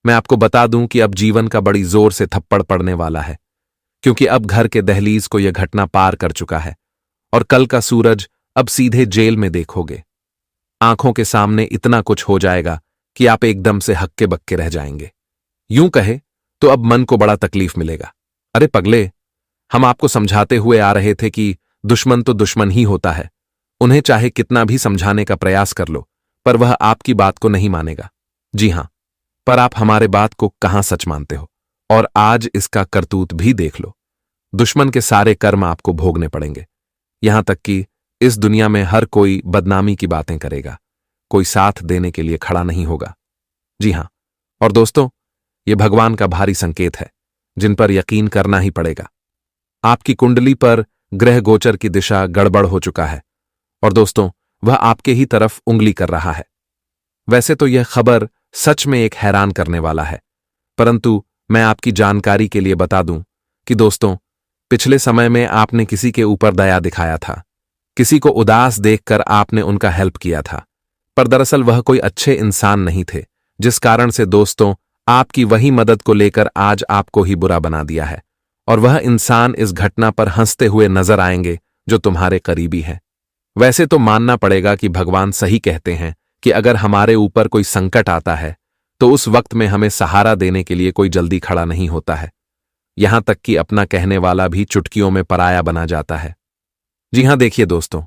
मैं आपको बता दूं कि अब जीवन का बड़ी जोर से थप्पड़ पड़ने वाला है, क्योंकि अब घर के दहलीज को यह घटना पार कर चुका है और कल का सूरज अब सीधे जेल में देखोगे। आंखों के सामने इतना कुछ हो जाएगा कि आप एकदम से हक्के बक्के रह जाएंगे। यूं कहे तो अब मन को बड़ा तकलीफ मिलेगा। अरे पगले, हम आपको समझाते हुए आ रहे थे कि दुश्मन तो दुश्मन ही होता है, उन्हें चाहे कितना भी समझाने का प्रयास कर लो, पर वह आपकी बात को नहीं मानेगा। जी हां, पर आप हमारे बात को कहां सच मानते हो, और आज इसका करतूत भी देख लो। दुश्मन के सारे कर्म आपको भोगने पड़ेंगे, यहां तक कि इस दुनिया में हर कोई बदनामी की बातें करेगा, कोई साथ देने के लिए खड़ा नहीं होगा। जी हां, और दोस्तों, यह भगवान का भारी संकेत है, जिन पर यकीन करना ही पड़ेगा। आपकी कुंडली पर ग्रह गोचर की दिशा गड़बड़ हो चुका है, और दोस्तों, वह आपके ही तरफ उंगली कर रहा है। वैसे तो यह खबर सच में एक हैरान करने वाला है, परंतु मैं आपकी जानकारी के लिए बता दूं कि दोस्तों, पिछले समय में आपने किसी के ऊपर दया दिखाया था, किसी को उदास देखकर आपने उनका हेल्प किया था, पर दरअसल वह कोई अच्छे इंसान नहीं थे, जिस कारण से दोस्तों, आपकी वही मदद को लेकर आज आपको ही बुरा बना दिया है। और वह इंसान इस घटना पर हंसते हुए नजर आएंगे जो तुम्हारे करीबी है। वैसे तो मानना पड़ेगा कि भगवान सही कहते हैं कि अगर हमारे ऊपर कोई संकट आता है तो उस वक्त में हमें सहारा देने के लिए कोई जल्दी खड़ा नहीं होता है, यहां तक कि अपना कहने वाला भी चुटकियों में पराया बना जाता है। जी हां, देखिए दोस्तों,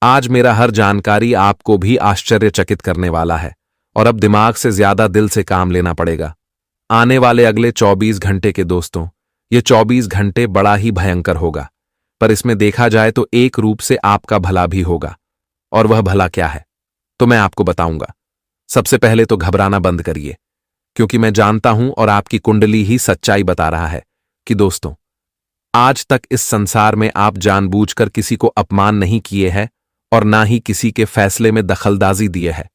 आज मेरा हर जानकारी आपको भी आश्चर्यचकित करने वाला है, और अब दिमाग से ज्यादा दिल से काम लेना पड़ेगा। आने वाले अगले 24 घंटे के दोस्तों, ये 24 घंटे बड़ा ही भयंकर होगा, पर इसमें देखा जाए तो एक रूप से आपका भला भी होगा। और वह भला क्या है तो मैं आपको बताऊंगा। सबसे पहले तो घबराना बंद करिए, क्योंकि मैं जानता हूं और आपकी कुंडली ही सच्चाई बता रहा है कि दोस्तों, आज तक इस संसार में आप जानबूझकर किसी को अपमान नहीं किए हैं और ना ही किसी के फैसले में दखलंदाजी दिए है।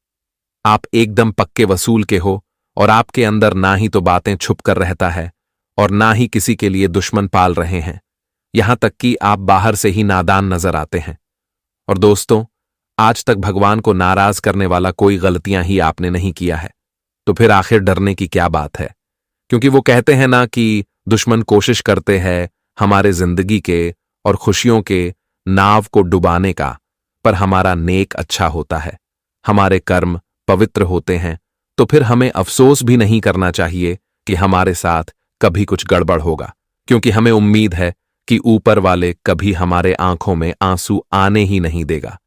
आप एकदम पक्के वसूल के हो, और आपके अंदर ना ही तो बातें छुप कर रहता है और ना ही किसी के लिए दुश्मन पाल रहे हैं, यहां तक कि आप बाहर से ही नादान नजर आते हैं। और दोस्तों, आज तक भगवान को नाराज करने वाला कोई गलतियां ही आपने नहीं किया है, तो फिर आखिर डरने की क्या बात है? क्योंकि वो कहते हैं ना कि दुश्मन कोशिश करते हैं हमारे जिंदगी के और खुशियों के नाव को डुबाने का, पर हमारा नेक अच्छा होता है, हमारे कर्म पवित्र होते हैं, तो फिर हमें अफसोस भी नहीं करना चाहिए कि हमारे साथ कभी कुछ गड़बड़ होगा, क्योंकि हमें उम्मीद है कि ऊपर वाले कभी हमारे आंखों में आंसू आने ही नहीं देगा,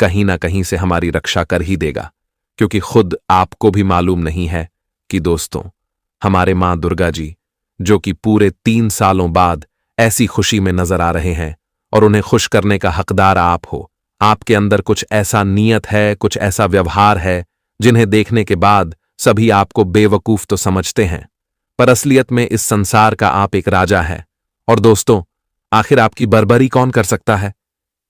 कहीं ना कहीं से हमारी रक्षा कर ही देगा। क्योंकि खुद आपको भी मालूम नहीं है कि दोस्तों, हमारे मां दुर्गा जी, जो कि पूरे 3 सालों बाद ऐसी खुशी में नजर आ रहे हैं, और उन्हें खुश करने का हकदार आप हो। आपके अंदर कुछ ऐसा नीयत है, कुछ ऐसा व्यवहार है, जिन्हें देखने के बाद सभी आपको बेवकूफ तो समझते हैं, पर असलियत में इस संसार का आप एक राजा है। और दोस्तों, आखिर आपकी बर्बरी कौन कर सकता है?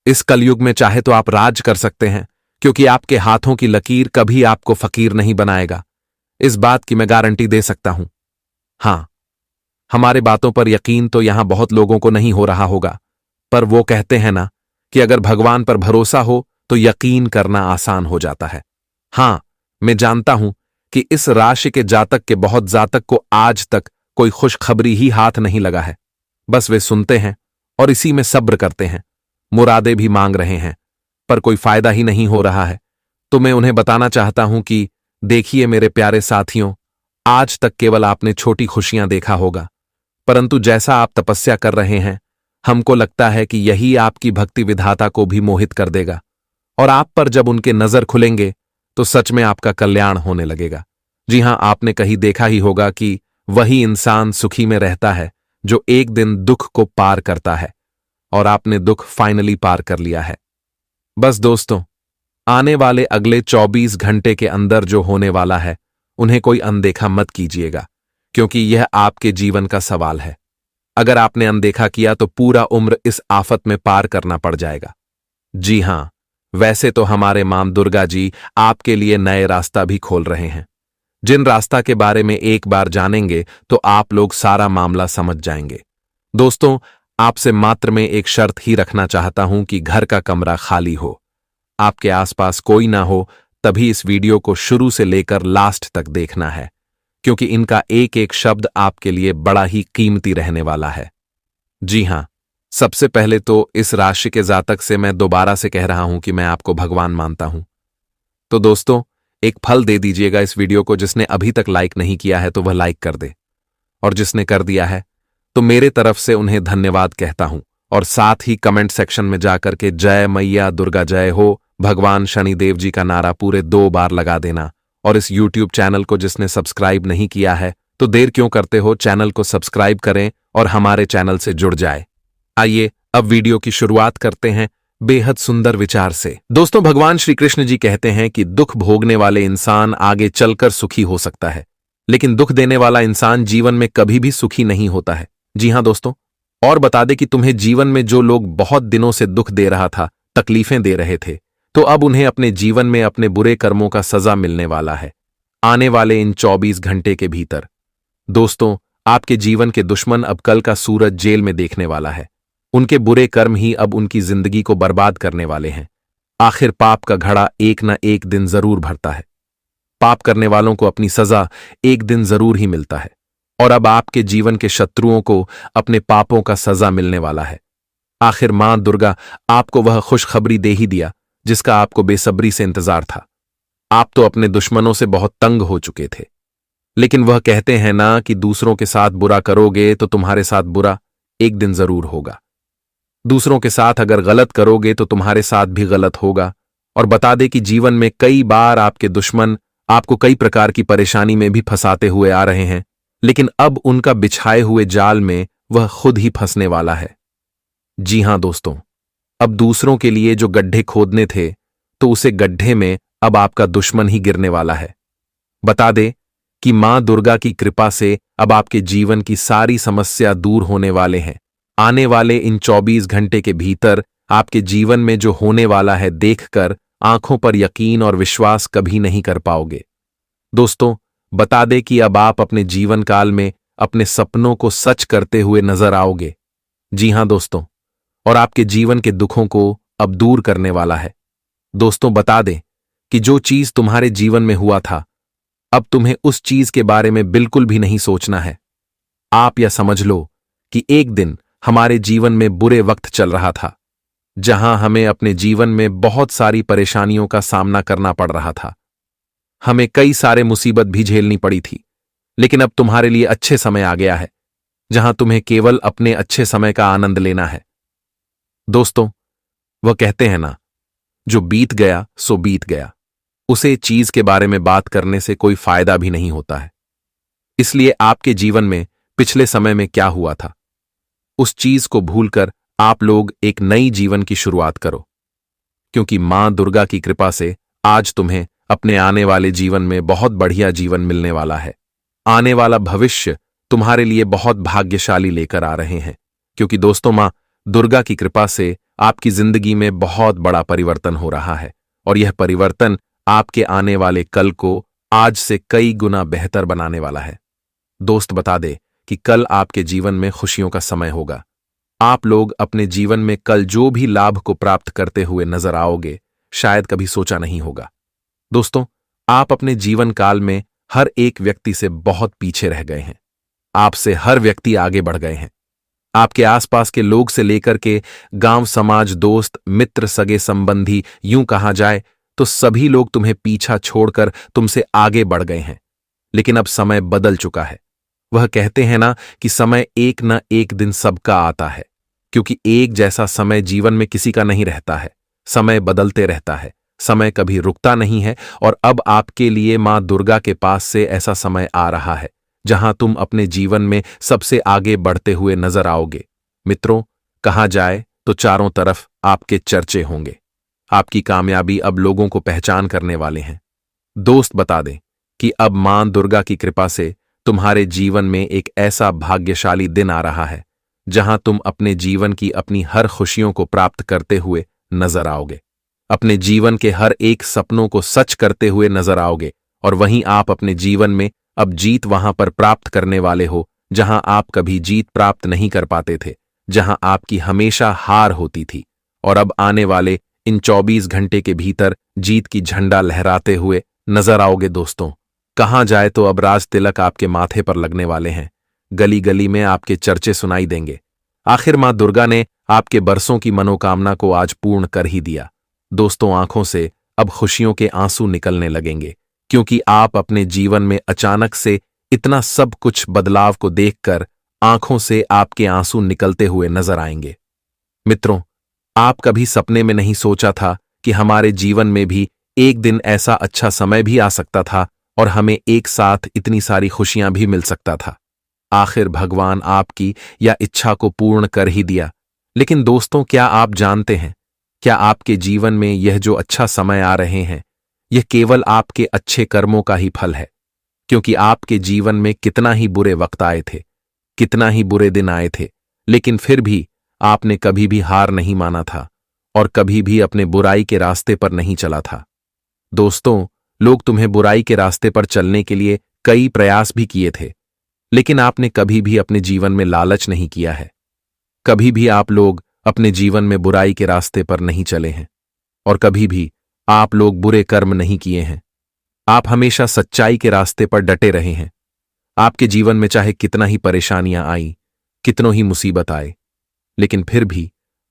इस कलयुग में चाहे तो आप राज कर सकते हैं, क्योंकि आपके हाथों की लकीर कभी आपको फकीर नहीं बनाएगा, इस बात की मैं गारंटी दे सकता हूं। हां, हमारे बातों पर यकीन तो यहां बहुत लोगों को नहीं हो रहा होगा, पर वो कहते हैं ना कि अगर भगवान पर भरोसा हो तो यकीन करना आसान हो जाता है। हां, मैं जानता हूं कि इस राशि के जातक के बहुत जातक को आज तक कोई खुशखबरी ही हाथ नहीं लगा है। बस वे सुनते हैं और इसी में सब्र करते हैं, मुरादे भी मांग रहे हैं, पर कोई फायदा ही नहीं हो रहा है। तो मैं उन्हें बताना चाहता हूं कि देखिए मेरे प्यारे साथियों, आज तक केवल आपने छोटी खुशियां देखा होगा, परंतु जैसा आप तपस्या कर रहे हैं, हमको लगता है कि यही आपकी भक्ति विधाता को भी मोहित कर देगा, और आप पर जब उनके नजर खुलेंगे तो सच में आपका कल्याण होने लगेगा। जी हां, आपने कहीं देखा ही होगा कि वही इंसान सुखी में रहता है जो एक दिन दुख को पार करता है, और आपने दुख फाइनली पार कर लिया है। बस दोस्तों, आने वाले अगले 24 घंटे के अंदर जो होने वाला है, उन्हें कोई अनदेखा मत कीजिएगा, क्योंकि यह आपके जीवन का सवाल है। अगर आपने अनदेखा किया तो पूरा उम्र इस आफत में पार करना पड़ जाएगा। जी हां, वैसे तो हमारे मां दुर्गा जी आपके लिए नए रास्ता भी खोल रहे हैं, जिन रास्ता के बारे में एक बार जानेंगे तो आप लोग सारा मामला समझ जाएंगे। दोस्तों, आपसे मात्र में एक शर्त ही रखना चाहता हूं कि घर का कमरा खाली हो, आपके आसपास कोई ना हो, तभी इस वीडियो को शुरू से लेकर लास्ट तक देखना है, क्योंकि इनका एक एक शब्द आपके लिए बड़ा ही कीमती रहने वाला है। जी हां, सबसे पहले तो इस राशि के जातक से मैं दोबारा से कह रहा हूं कि मैं आपको भगवान मानता हूं। तो दोस्तों, एक फल दे दीजिएगा इस वीडियो को। जिसने अभी तक लाइक नहीं किया है तो वह लाइक कर दे, और जिसने कर दिया है तो मेरे तरफ से उन्हें धन्यवाद कहता हूं। और साथ ही कमेंट सेक्शन में जाकर के जय मैया दुर्गा जय हो, भगवान शनिदेव जी का नारा पूरे 2 बार लगा देना। और इस YouTube चैनल को जिसने सब्सक्राइब नहीं किया है तो देर क्यों करते हो, चैनल को सब्सक्राइब करें और हमारे चैनल से जुड़ जाए। आइए अब वीडियो की शुरुआत करते हैं बेहद सुंदर विचार से। दोस्तों, भगवान श्री कृष्ण जी कहते हैं कि दुख भोगने वाले इंसान आगे चलकर सुखी हो सकता है, लेकिन दुख देने वाला इंसान जीवन में कभी भी सुखी नहीं होता है। जी हां दोस्तों, और बता दे कि तुम्हें जीवन में जो लोग बहुत दिनों से दुख दे रहा था, तकलीफें दे रहे थे, तो अब उन्हें अपने जीवन में अपने बुरे कर्मों का सजा मिलने वाला है आने वाले इन 24 घंटे के भीतर। दोस्तों, आपके जीवन के दुश्मन अब कल का सूरज जेल में देखने वाला है। उनके बुरे कर्म ही अब उनकी जिंदगी को बर्बाद करने वाले हैं। आखिर पाप का घड़ा एक न एक दिन जरूर भरता है। पाप करने वालों को अपनी सजा एक दिन जरूर ही मिलता है, और अब आपके जीवन के शत्रुओं को अपने पापों का सजा मिलने वाला है। आखिर मां दुर्गा आपको वह खुशखबरी दे ही दिया जिसका आपको बेसब्री से इंतजार था। आप तो अपने दुश्मनों से बहुत तंग हो चुके थे, लेकिन वह कहते हैं ना कि दूसरों के साथ बुरा करोगे तो तुम्हारे साथ बुरा एक दिन जरूर होगा। दूसरों के साथ अगर गलत करोगे तो तुम्हारे साथ भी गलत होगा। और बता दे कि जीवन में कई बार आपके दुश्मन आपको कई प्रकार की परेशानी में भी फंसाते हुए आ रहे हैं, लेकिन अब उनका बिछाए हुए जाल में वह खुद ही फंसने वाला है। जी हां दोस्तों, अब दूसरों के लिए जो गड्ढे खोदने थे तो उसे गड्ढे में अब आपका दुश्मन ही गिरने वाला है। बता दे कि मां दुर्गा की कृपा से अब आपके जीवन की सारी समस्या दूर होने वाले हैं। आने वाले इन 24 घंटे के भीतर आपके जीवन में जो होने वाला है देखकर आंखों पर यकीन और विश्वास कभी नहीं कर पाओगे। दोस्तों, बता दे कि अब आप अपने जीवन काल में अपने सपनों को सच करते हुए नजर आओगे। जी हां दोस्तों, और आपके जीवन के दुखों को अब दूर करने वाला है। दोस्तों, बता दें कि जो चीज तुम्हारे जीवन में हुआ था, अब तुम्हें उस चीज के बारे में बिल्कुल भी नहीं सोचना है। आप यह समझ लो कि एक दिन हमारे जीवन में बुरे वक्त चल रहा था, जहां हमें अपने जीवन में बहुत सारी परेशानियों का सामना करना पड़ रहा था। हमें कई सारे मुसीबत भी झेलनी पड़ी थी, लेकिन अब तुम्हारे लिए अच्छे समय आ गया है, जहां तुम्हें केवल अपने अच्छे समय का आनंद लेना है। दोस्तों, वह कहते हैं ना, जो बीत गया सो बीत गया, उसे चीज के बारे में बात करने से कोई फायदा भी नहीं होता है। इसलिए आपके जीवन में पिछले समय में क्या हुआ था, उस चीज को भूलकर आप लोग एक नई जीवन की शुरुआत करो, क्योंकि मां दुर्गा की कृपा से आज तुम्हें अपने आने वाले जीवन में बहुत बढ़िया जीवन मिलने वाला है। आने वाला भविष्य तुम्हारे लिए बहुत भाग्यशाली लेकर आ रहे हैं, क्योंकि दोस्तों, मां दुर्गा की कृपा से आपकी जिंदगी में बहुत बड़ा परिवर्तन हो रहा है, और यह परिवर्तन आपके आने वाले कल को आज से कई गुना बेहतर बनाने वाला है। दोस्त, बता दे कि कल आपके जीवन में खुशियों का समय होगा। आप लोग अपने जीवन में कल जो भी लाभ को प्राप्त करते हुए नजर आओगे, शायद कभी सोचा नहीं होगा। दोस्तों, आप अपने जीवन काल में हर एक व्यक्ति से बहुत पीछे रह गए हैं। आपसे हर व्यक्ति आगे बढ़ गए हैं। आपके आसपास के लोग से लेकर के गांव, समाज, दोस्त, मित्र, सगे संबंधी, यूं कहा जाए तो सभी लोग तुम्हें पीछा छोड़कर तुमसे आगे बढ़ गए हैं। लेकिन अब समय बदल चुका है। वह कहते हैं ना कि समय एक न एक दिन सबका आता है, क्योंकि एक जैसा समय जीवन में किसी का नहीं रहता है। समय बदलते रहता है, समय कभी रुकता नहीं है। और अब आपके लिए मां दुर्गा के पास से ऐसा समय आ रहा है जहां तुम अपने जीवन में सबसे आगे बढ़ते हुए नजर आओगे। मित्रों, कहा जाए तो चारों तरफ आपके चर्चे होंगे। आपकी कामयाबी अब लोगों को पहचान करने वाले हैं। दोस्त, बता दें कि अब मां दुर्गा की कृपा से तुम्हारे जीवन में एक ऐसा भाग्यशाली दिन आ रहा है जहां तुम अपने जीवन की अपनी हर खुशियों को प्राप्त करते हुए नजर आओगे, अपने जीवन के हर एक सपनों को सच करते हुए नजर आओगे। और वहीं आप अपने जीवन में अब जीत वहां पर प्राप्त करने वाले हो जहां आप कभी जीत प्राप्त नहीं कर पाते थे, जहां आपकी हमेशा हार होती थी। और अब आने वाले इन 24 घंटे के भीतर जीत की झंडा लहराते हुए नजर आओगे। दोस्तों, कहाँ जाए तो अब राज तिलक आपके माथे पर लगने वाले हैं। गली गली में आपके चर्चे सुनाई देंगे। आखिर मां दुर्गा ने आपके बरसों की मनोकामना को आज पूर्ण कर ही दिया। दोस्तों, आंखों से अब खुशियों के आंसू निकलने लगेंगे, क्योंकि आप अपने जीवन में अचानक से इतना सब कुछ बदलाव को देखकर आंखों से आपके आंसू निकलते हुए नजर आएंगे। मित्रों, आप कभी सपने में नहीं सोचा था कि हमारे जीवन में भी एक दिन ऐसा अच्छा समय भी आ सकता था और हमें एक साथ इतनी सारी खुशियां भी मिल सकता था। आखिर भगवान आपकी या इच्छा को पूर्ण कर ही दिया। लेकिन दोस्तों, क्या आप जानते हैं, क्या आपके जीवन में यह जो अच्छा समय आ रहे हैं, यह केवल आपके अच्छे कर्मों का ही फल है? क्योंकि आपके जीवन में कितना ही बुरे वक्त आए थे, कितना ही बुरे दिन आए थे, लेकिन फिर भी आपने कभी भी हार नहीं माना था और कभी भी अपने बुराई के रास्ते पर नहीं चला था। दोस्तों, लोग तुम्हें बुराई के रास्ते पर चलने के लिए कई प्रयास भी किए थे, लेकिन आपने कभी भी अपने जीवन में लालच नहीं किया है। कभी भी आप लोग अपने जीवन में बुराई के रास्ते पर नहीं चले हैं और कभी भी आप लोग बुरे कर्म नहीं किए हैं। आप हमेशा सच्चाई के रास्ते पर डटे रहे हैं। आपके जीवन में चाहे कितना ही परेशानियां आई, कितनों ही मुसीबत आए, लेकिन फिर भी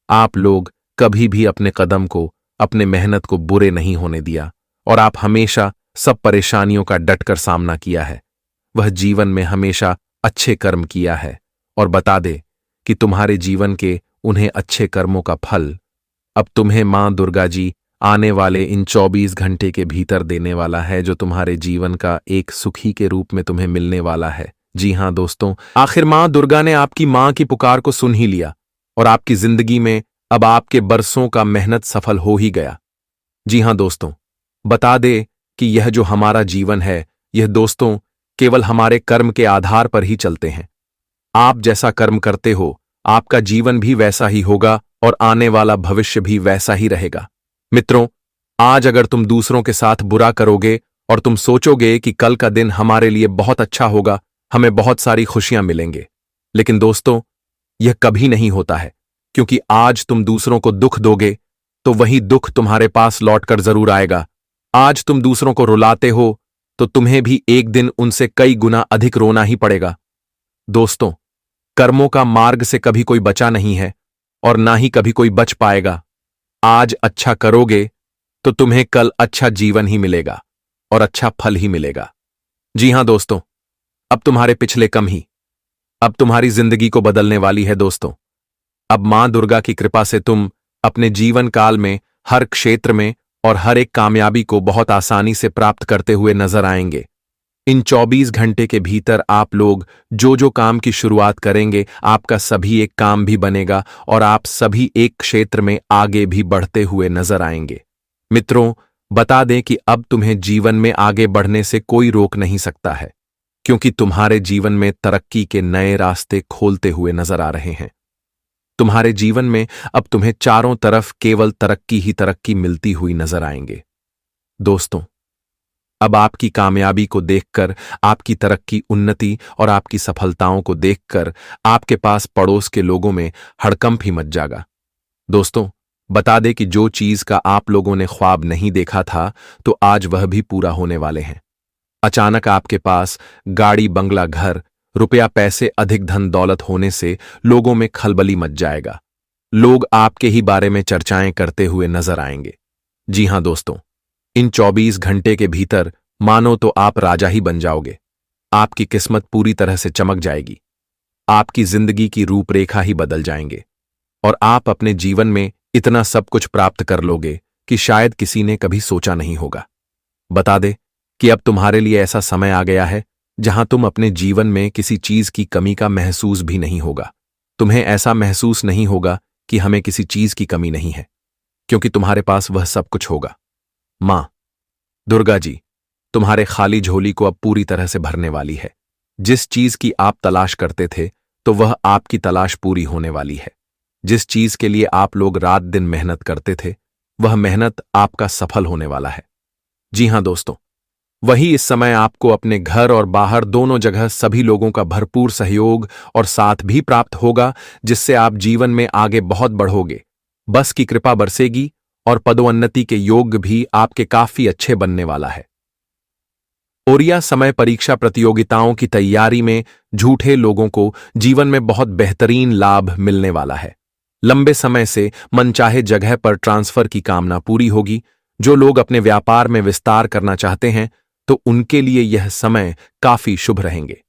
आप लोग कभी भी अपने कदम को, अपने मेहनत को बुरे नहीं होने दिया और आप हमेशा सब परेशानियों का डटकर सामना किया है। वह जीवन में हमेशा अच्छे कर्म किया है और बता दे कि तुम्हारे जीवन के उन्हें अच्छे कर्मों का फल अब तुम्हें मां दुर्गा जी आने वाले इन 24 घंटे के भीतर देने वाला है, जो तुम्हारे जीवन का एक सुखी के रूप में तुम्हें मिलने वाला है। जी हां दोस्तों, आखिर मां दुर्गा ने आपकी मां की पुकार को सुन ही लिया और आपकी जिंदगी में अब आपके बरसों का मेहनत सफल हो ही गया। जी हां दोस्तों, बता दे कि यह जो हमारा जीवन है, यह दोस्तों केवल हमारे कर्म के आधार पर ही चलते हैं। आप जैसा कर्म करते हो, आपका जीवन भी वैसा ही होगा और आने वाला भविष्य भी वैसा ही रहेगा। मित्रों, आज अगर तुम दूसरों के साथ बुरा करोगे और तुम सोचोगे कि कल का दिन हमारे लिए बहुत अच्छा होगा, हमें बहुत सारी खुशियां मिलेंगे, लेकिन दोस्तों यह कभी नहीं होता है, क्योंकि आज तुम दूसरों को दुख दोगे तो वही दुख तुम्हारे पास लौटकर जरूर आएगा। आज तुम दूसरों को रुलाते हो तो तुम्हें भी एक दिन उनसे कई गुना अधिक रोना ही पड़ेगा। दोस्तों, कर्मों का मार्ग से कभी कोई बचा नहीं है और ना ही कभी कोई बच पाएगा। आज अच्छा करोगे तो तुम्हें कल अच्छा जीवन ही मिलेगा और अच्छा फल ही मिलेगा। जी हां दोस्तों, अब तुम्हारे पिछले कम ही अब तुम्हारी जिंदगी को बदलने वाली है। दोस्तों, अब मां दुर्गा की कृपा से तुम अपने जीवन काल में हर क्षेत्र में और हर एक कामयाबी को बहुत आसानी से प्राप्त करते हुए नजर आएंगे। इन 24 घंटे के भीतर आप लोग जो जो काम की शुरुआत करेंगे, आपका सभी एक काम भी बनेगा और आप सभी एक क्षेत्र में आगे भी बढ़ते हुए नजर आएंगे। मित्रों, बता दें कि अब तुम्हें जीवन में आगे बढ़ने से कोई रोक नहीं सकता है, क्योंकि तुम्हारे जीवन में तरक्की के नए रास्ते खोलते हुए नजर आ रहे हैं। तुम्हारे जीवन में अब तुम्हें चारों तरफ केवल तरक्की ही तरक्की मिलती हुई नजर आएंगे। दोस्तों, अब आपकी कामयाबी को देखकर, आपकी तरक्की, उन्नति और आपकी सफलताओं को देखकर आपके पास पड़ोस के लोगों में हड़कंप ही मच जाएगा। दोस्तों, बता दे कि जो चीज का आप लोगों ने ख्वाब नहीं देखा था, तो आज वह भी पूरा होने वाले हैं। अचानक आपके पास गाड़ी, बंगला, घर, रुपया, पैसे, अधिक धन दौलत होने से लोगों में खलबली मच जाएगा। लोग आपके ही बारे में चर्चाएं करते हुए नजर आएंगे। जी हां दोस्तों, इन 24 घंटे के भीतर मानो तो आप राजा ही बन जाओगे। आपकी किस्मत पूरी तरह से चमक जाएगी। आपकी जिंदगी की रूपरेखा ही बदल जाएंगे और आप अपने जीवन में इतना सब कुछ प्राप्त कर लोगे कि शायद किसी ने कभी सोचा नहीं होगा। बता दे कि अब तुम्हारे लिए ऐसा समय आ गया है जहां तुम अपने जीवन में किसी चीज की कमी का महसूस भी नहीं होगा। तुम्हें ऐसा महसूस नहीं होगा कि हमें किसी चीज की कमी नहीं है, क्योंकि तुम्हारे पास वह सब कुछ होगा। मां दुर्गा जी तुम्हारे खाली झोली को अब पूरी तरह से भरने वाली है। जिस चीज की आप तलाश करते थे, तो वह आपकी तलाश पूरी होने वाली है। जिस चीज के लिए आप लोग रात दिन मेहनत करते थे, वह मेहनत आपका सफल होने वाला है। जी हां दोस्तों, वही इस समय आपको अपने घर और बाहर दोनों जगह सभी लोगों का भरपूर सहयोग और साथ भी प्राप्त होगा, जिससे आप जीवन में आगे बहुत बढ़ोगे। बस की कृपा बरसेगी और पदोन्नति के योग भी आपके काफी अच्छे बनने वाला है। और यह समय परीक्षा प्रतियोगिताओं की तैयारी में झूठे लोगों को जीवन में बहुत बेहतरीन लाभ मिलने वाला है। लंबे समय से मनचाहे जगह पर ट्रांसफर की कामना पूरी होगी। जो लोग अपने व्यापार में विस्तार करना चाहते हैं तो उनके लिए यह समय काफी शुभ रहेंगे।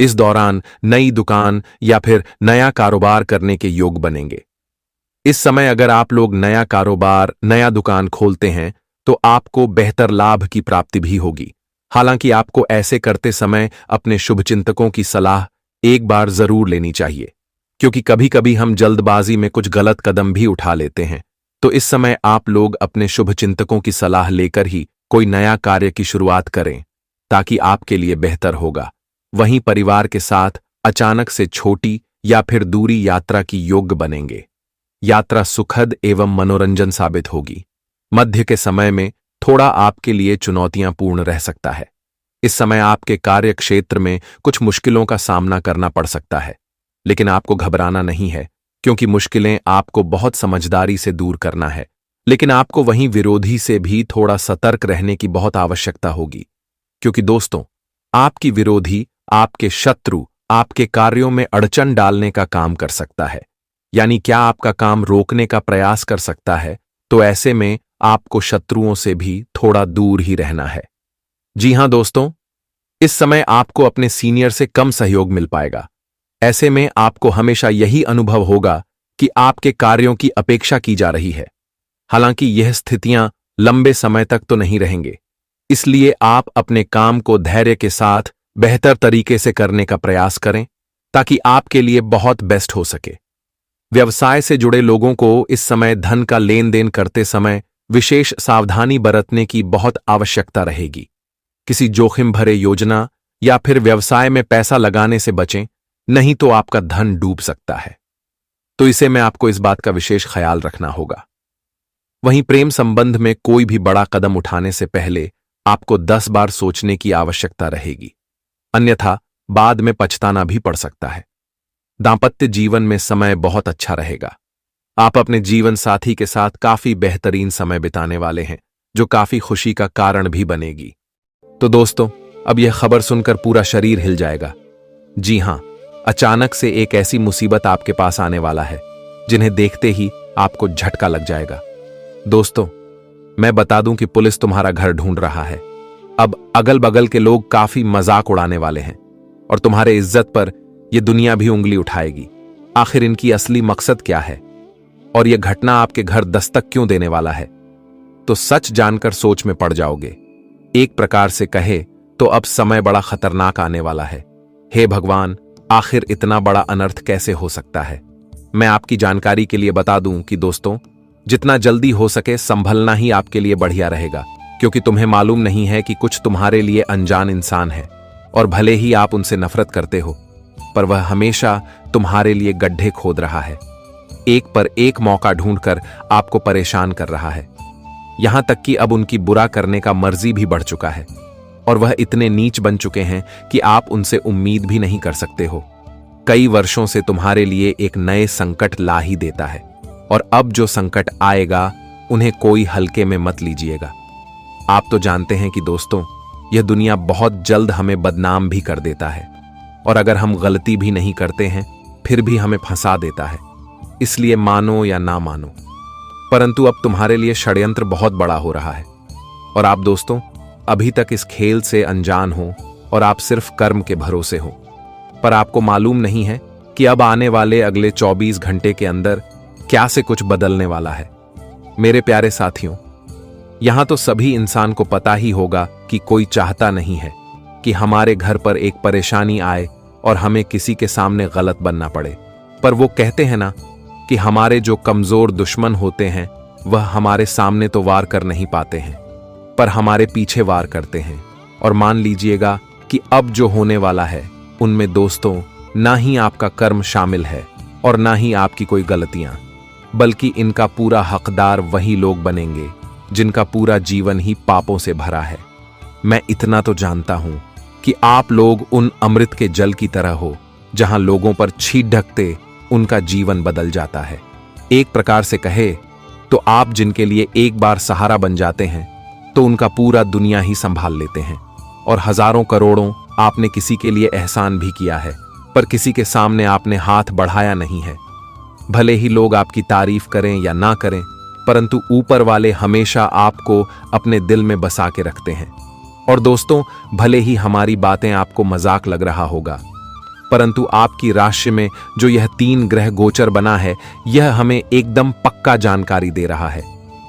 इस दौरान नई दुकान या फिर नया कारोबार करने के योग बनेंगे। इस समय अगर आप लोग नया कारोबार, नया दुकान खोलते हैं तो आपको बेहतर लाभ की प्राप्ति भी होगी। हालांकि आपको ऐसे करते समय अपने शुभचिंतकों की सलाह एक बार जरूर लेनी चाहिए, क्योंकि कभी कभी हम जल्दबाजी में कुछ गलत कदम भी उठा लेते हैं। तो इस समय आप लोग अपने शुभचिंतकों की सलाह लेकर ही कोई नया कार्य की शुरुआत करें, ताकि आपके लिए बेहतर होगा। वहीं परिवार के साथ अचानक से छोटी या फिर दूरी यात्रा की योग बनेंगे। यात्रा सुखद एवं मनोरंजन साबित होगी। मध्य के समय में थोड़ा आपके लिए चुनौतियां पूर्ण रह सकता है। इस समय आपके कार्य क्षेत्र में कुछ मुश्किलों का सामना करना पड़ सकता है, लेकिन आपको घबराना नहीं है, क्योंकि मुश्किलें आपको बहुत समझदारी से दूर करना है। लेकिन आपको वहीं विरोधी से भी थोड़ा सतर्क रहने की बहुत आवश्यकता होगी, क्योंकि दोस्तों, आपकी विरोधी, आपके शत्रु आपके कार्यों में अड़चन डालने का काम कर सकता है, यानी क्या आपका काम रोकने का प्रयास कर सकता है। तो ऐसे में आपको शत्रुओं से भी थोड़ा दूर ही रहना है। जी हां दोस्तों, इस समय आपको अपने सीनियर से कम सहयोग मिल पाएगा। ऐसे में आपको हमेशा यही अनुभव होगा कि आपके कार्यों की अपेक्षा की जा रही है। हालांकि यह स्थितियां लंबे समय तक तो नहीं रहेंगे, इसलिए आप अपने काम को धैर्य के साथ बेहतर तरीके से करने का प्रयास करें, ताकि आपके लिए बहुत बेस्ट हो सके। व्यवसाय से जुड़े लोगों को इस समय धन का लेन देन करते समय विशेष सावधानी बरतने की बहुत आवश्यकता रहेगी। किसी जोखिम भरे योजना या फिर व्यवसाय में पैसा लगाने से बचें, नहीं तो आपका धन डूब सकता है। तो इसे में आपको इस बात का विशेष ख्याल रखना होगा। वहीं प्रेम संबंध में कोई भी बड़ा कदम उठाने से पहले आपको 10 बार सोचने की आवश्यकता रहेगी, अन्यथा बाद में पछताना भी पड़ सकता है। दांपत्य जीवन में समय बहुत अच्छा रहेगा। आप अपने जीवन साथी के साथ काफी बेहतरीन समय बिताने वाले हैं, जो काफी खुशी का कारण भी बनेगी। तो दोस्तों, अब यह खबर सुनकर पूरा शरीर हिल जाएगा। जी हां, अचानक से एक ऐसी मुसीबत आपके पास आने वाला है जिन्हें देखते ही आपको झटका लग जाएगा। दोस्तों, मैं बता दूं कि पुलिस तुम्हारा घर ढूंढ रहा है। अब अगल बगल के लोग काफी मजाक उड़ाने वाले हैं और तुम्हारे इज्जत पर यह दुनिया भी उंगली उठाएगी। आखिर इनकी असली मकसद क्या है और यह घटना आपके घर दस्तक क्यों देने वाला है? तो सच जानकर सोच में पड़ जाओगे। एक प्रकार से कहे तो अब समय बड़ा खतरनाक आने वाला है। हे भगवान, आखिर इतना बड़ा अनर्थ कैसे हो सकता है? मैं आपकी जानकारी के लिए बता दूं कि दोस्तों, जितना जल्दी हो सके संभलना ही आपके लिए बढ़िया रहेगा, क्योंकि तुम्हें मालूम नहीं है कि कुछ तुम्हारे लिए अनजान इंसान है, और भले ही आप उनसे नफरत करते हो, पर वह हमेशा तुम्हारे लिए गड्ढे खोद रहा है। एक पर एक मौका ढूंढकर आपको परेशान कर रहा है। यहां तक कि अब उनकी बुरा करने का मर्जी भी बढ़ चुका है, और वह इतने नीच बन चुके हैं कि आप उनसे उम्मीद भी नहीं कर सकते हो। कई वर्षों से तुम्हारे लिए एक नए संकट ला ही देता है, और अब जो संकट आएगा उन्हें कोई हल्के में मत लीजिएगा। आप तो जानते हैं कि दोस्तों, यह दुनिया बहुत जल्द हमें बदनाम भी कर देता है, और अगर हम गलती भी नहीं करते हैं फिर भी हमें फंसा देता है। इसलिए मानो या ना मानो, परंतु अब तुम्हारे लिए षड्यंत्र बहुत बड़ा हो रहा है, और आप दोस्तों अभी तक इस खेल से अनजान हो और आप सिर्फ कर्म के भरोसे हो। पर आपको मालूम नहीं है कि अब आने वाले अगले 24 घंटे के अंदर क्या से कुछ बदलने वाला है। मेरे प्यारे साथियों, यहां तो सभी इंसान को पता ही होगा कि कोई चाहता नहीं है कि हमारे घर पर एक परेशानी आए और हमें किसी के सामने गलत बनना पड़े। पर वो कहते हैं ना कि हमारे जो कमजोर दुश्मन होते हैं वह हमारे सामने तो वार कर नहीं पाते हैं, पर हमारे पीछे वार करते हैं। और मान लीजिएगा कि अब जो होने वाला है उनमें दोस्तों ना ही आपका कर्म शामिल है और ना ही आपकी कोई गलतियां, बल्कि इनका पूरा हकदार वही लोग बनेंगे जिनका पूरा जीवन ही पापों से भरा है। मैं इतना तो जानता हूं कि आप लोग उन अमृत के जल की तरह हो, जहां लोगों पर छींट ढकते उनका जीवन बदल जाता है। एक प्रकार से कहे तो आप जिनके लिए एक बार सहारा बन जाते हैं तो उनका पूरा दुनिया ही संभाल लेते हैं। और हजारों करोड़ों आपने किसी के लिए एहसान भी किया है, पर किसी के सामने आपने हाथ बढ़ाया नहीं है। भले ही लोग आपकी तारीफ करें या ना करें, परंतु ऊपर वाले हमेशा आपको अपने दिल में बसा के रखते हैं। और दोस्तों, भले ही हमारी बातें आपको मजाक लग रहा होगा, परंतु आपकी राशि में जो यह 3 ग्रह गोचर बना है, यह हमें एकदम पक्का जानकारी दे रहा है।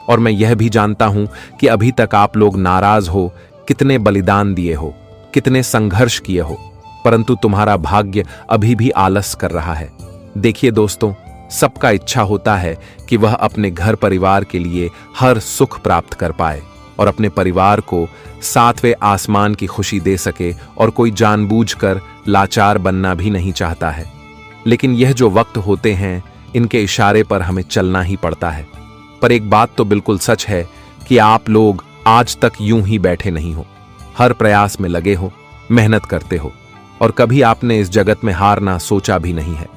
और मैं यह भी जानता हूं कि अभी तक आप लोग नाराज हो, कितने बलिदान दिए हो, कितने संघर्ष किए हो, परंतु तुम्हारा भाग्य अभी भी आलस कर रहा है। देखिए दोस्तों, सबका इच्छा होता है कि वह अपने घर परिवार के लिए हर सुख प्राप्त कर पाए और अपने परिवार को 7वें आसमान की खुशी दे सके, और कोई जानबूझकर लाचार बनना भी नहीं चाहता है। लेकिन यह जो वक्त होते हैं, इनके इशारे पर हमें चलना ही पड़ता है। पर एक बात तो बिल्कुल सच है कि आप लोग आज तक यूं ही बैठे नहीं हो, हर प्रयास में लगे हो, मेहनत करते हो, और कभी आपने इस जगत में हारना सोचा भी नहीं है।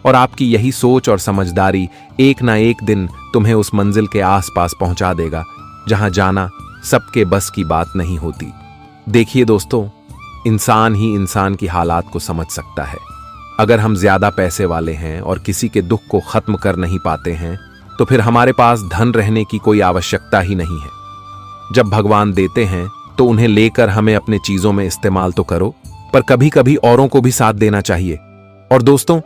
और आपकी यही सोच और समझदारी एक ना एक दिन तुम्हें उस मंजिल के आसपास पहुंचा देगा जहां जाना सबके बस की बात नहीं होती। देखिए दोस्तों, इंसान ही इंसान की हालात को समझ सकता है। अगर हम ज्यादा पैसे वाले हैं और किसी के दुख को खत्म कर नहीं पाते हैं, तो फिर हमारे पास धन रहने की कोई आवश्यकता ही नहीं है। जब भगवान देते हैं तो उन्हें लेकर हमें अपने चीजों में इस्तेमाल तो करो, पर कभी कभी औरों को भी साथ देना चाहिए। और दोस्तों,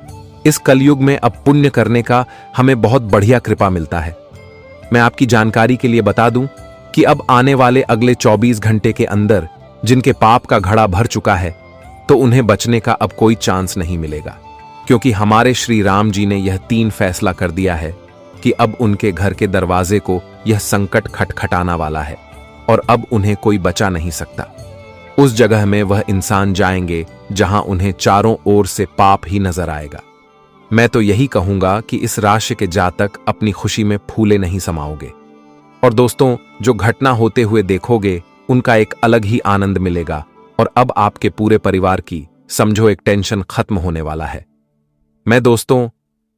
इस कलयुग में अब पुण्य करने का हमें बहुत बढ़िया कृपा मिलता है। मैं आपकी जानकारी के लिए बता दूं कि अब आने वाले अगले 24 घंटे के अंदर जिनके पाप का घड़ा भर चुका है, तो उन्हें बचने का अब कोई चांस नहीं मिलेगा, क्योंकि हमारे श्री राम जी ने यह 3 फैसला कर दिया है कि अब उनके घर के दरवाजे को यह संकट खटखटाना वाला है और अब उन्हें कोई बचा नहीं सकता। उस जगह में वह इंसान जाएंगे जहां उन्हें चारों ओर से पाप ही नजर आएगा। मैं तो यही कहूंगा कि इस राशि के जातक अपनी खुशी में फूले नहीं समाओगे। और दोस्तों, जो घटना होते हुए देखोगे, उनका एक अलग ही आनंद मिलेगा, और अब आपके पूरे परिवार की समझो एक टेंशन खत्म होने वाला है। मैं दोस्तों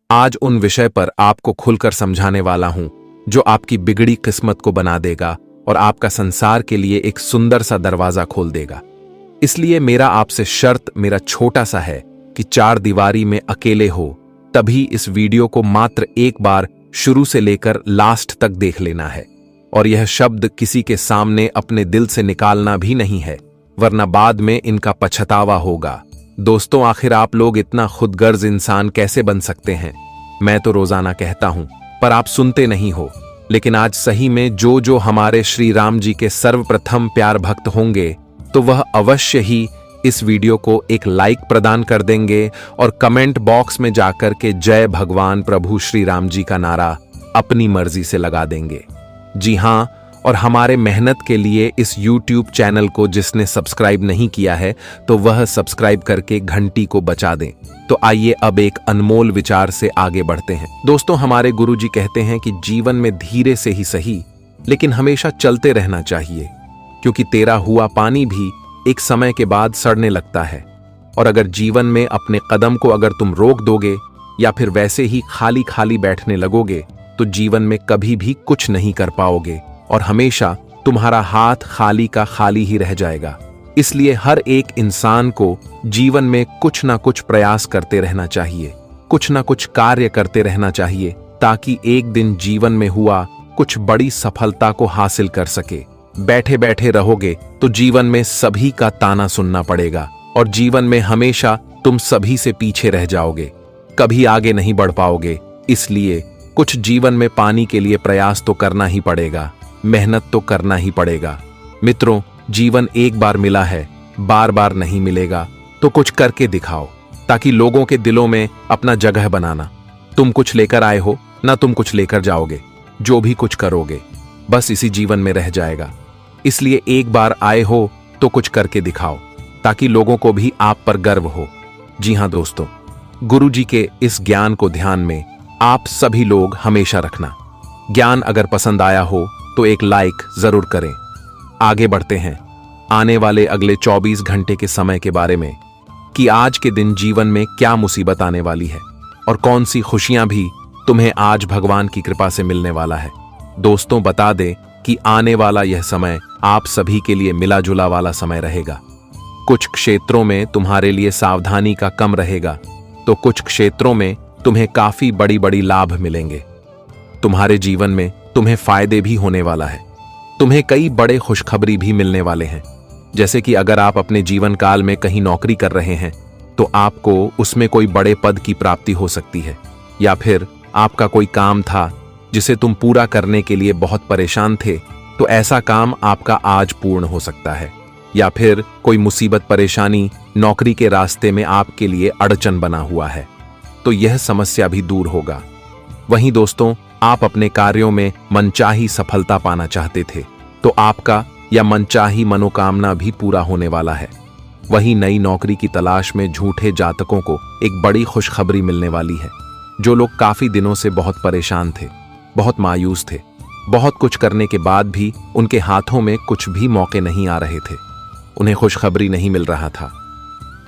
आज उन विषय पर आपको खुलकर समझाने वाला हूं जो आपकी बिगड़ी किस्मत को बना देगा और आपका संसार के लिए एक सुंदर सा दरवाजा खोल देगा। इसलिए मेरा आपसे शर्त मेरा छोटा सा है कि 4 दीवारी में अकेले हो तभी इस वीडियो को मात्र एक बार शुरू से लेकर लास्ट तक देख लेना है। और यह शब्द किसी के सामने अपने दिल से निकालना भी नहीं है, वरना बाद में इनका पछतावा होगा। दोस्तों, आखिर आप लोग इतना खुदगर्ज इंसान कैसे बन सकते हैं? मैं तो रोजाना कहता हूं, पर आप सुनते नहीं हो। लेकिन आज सही में जो हमारे श्री राम जी के सर्वप्रथम प्यार भक्त होंगे, तो वह अवश्य ही इस वीडियो को एक लाइक प्रदान कर देंगे और कमेंट बॉक्स में जाकर के जय भगवान प्रभु श्री राम जी का नारा अपनी मर्जी से लगा देंगे। जी हां, और हमारे मेहनत के लिए इस YouTube चैनल को जिसने सब्सक्राइब नहीं किया है, तो वह सब्सक्राइब करके घंटी को बचा दें। तो आइए अब एक अनमोल विचार से आगे बढ़ते हैं। दोस्तों, हमारे गुरुजी कहते हैं कि जीवन में धीरे से ही सही, लेकिन हमेशा चलते रहना चाहिए, क्योंकि तेरा हुआ पानी भी एक समय के बाद सड़ने लगता है। और अगर जीवन में अपने कदम को अगर तुम रोक दोगे या फिर वैसे ही खाली खाली बैठने लगोगे, तो जीवन में कभी भी कुछ नहीं कर पाओगे और हमेशा तुम्हारा हाथ खाली का खाली ही रह जाएगा। इसलिए हर एक इंसान को जीवन में कुछ ना कुछ प्रयास करते रहना चाहिए, कुछ ना कुछ कार्य करते रहना चाहिए, ताकि एक दिन जीवन में हुआ कुछ बड़ी सफलता को हासिल कर सके। बैठे बैठे रहोगे तो जीवन में सभी का ताना सुनना पड़ेगा और जीवन में हमेशा तुम सभी से पीछे रह जाओगे, कभी आगे नहीं बढ़ पाओगे। इसलिए कुछ जीवन में पाने के लिए प्रयास तो करना ही पड़ेगा, मेहनत तो करना ही पड़ेगा। मित्रों, जीवन एक बार मिला है, बार बार नहीं मिलेगा, तो कुछ करके दिखाओ ताकि लोगों के दिलों में अपना जगह बनाना। तुम कुछ लेकर आए हो ना तुम कुछ लेकर जाओगे, जो भी कुछ करोगे बस इसी जीवन में रह जाएगा। इसलिए एक बार आए हो तो कुछ करके दिखाओ ताकि लोगों को भी आप पर गर्व हो। जी हां दोस्तों, गुरु जी के इस ज्ञान को ध्यान में आप सभी लोग हमेशा रखना। ज्ञान अगर पसंद आया हो तो एक लाइक जरूर करें। आगे बढ़ते हैं आने वाले अगले 24 घंटे के समय के बारे में कि आज के दिन जीवन में क्या मुसीबत आने वाली है और कौन सी खुशियां भी तुम्हें आज भगवान की कृपा से मिलने वाला है। दोस्तों, बता दें कि आने वाला यह समय आप सभी के लिए मिला जुला वाला समय रहेगा। कुछ क्षेत्रों में तुम्हारे लिए सावधानी का कम रहेगा, तो कुछ क्षेत्रों में तुम्हें काफी बड़ी बड़ी लाभ मिलेंगे। तुम्हारे जीवन में तुम्हें फायदे भी होने वाला है। तुम्हें कई बड़े खुशखबरी भी मिलने वाले हैं। जैसे कि अगर आप अपने जीवन काल में कहीं नौकरी कर रहे हैं तो आपको उसमें कोई बड़े पद की प्राप्ति हो सकती है, या फिर आपका कोई काम था जिसे तुम पूरा करने के लिए बहुत परेशान थे, तो ऐसा काम आपका आज पूर्ण हो सकता है। या फिर कोई मुसीबत परेशानी नौकरी के रास्ते में आपके लिए अड़चन बना हुआ है, तो यह समस्या भी दूर होगा। वहीं दोस्तों, आप अपने कार्यों में मनचाही सफलता पाना चाहते थे, तो आपका या मनचाही मनोकामना भी पूरा होने वाला है। वहीं नई नौकरी की तलाश में झूठे जातकों को एक बड़ी खुशखबरी मिलने वाली है। जो लोग काफी दिनों से बहुत परेशान थे, बहुत मायूस थे, बहुत कुछ करने के बाद भी उनके हाथों में कुछ भी मौके नहीं आ रहे थे, उन्हें खुशखबरी नहीं मिल रहा था,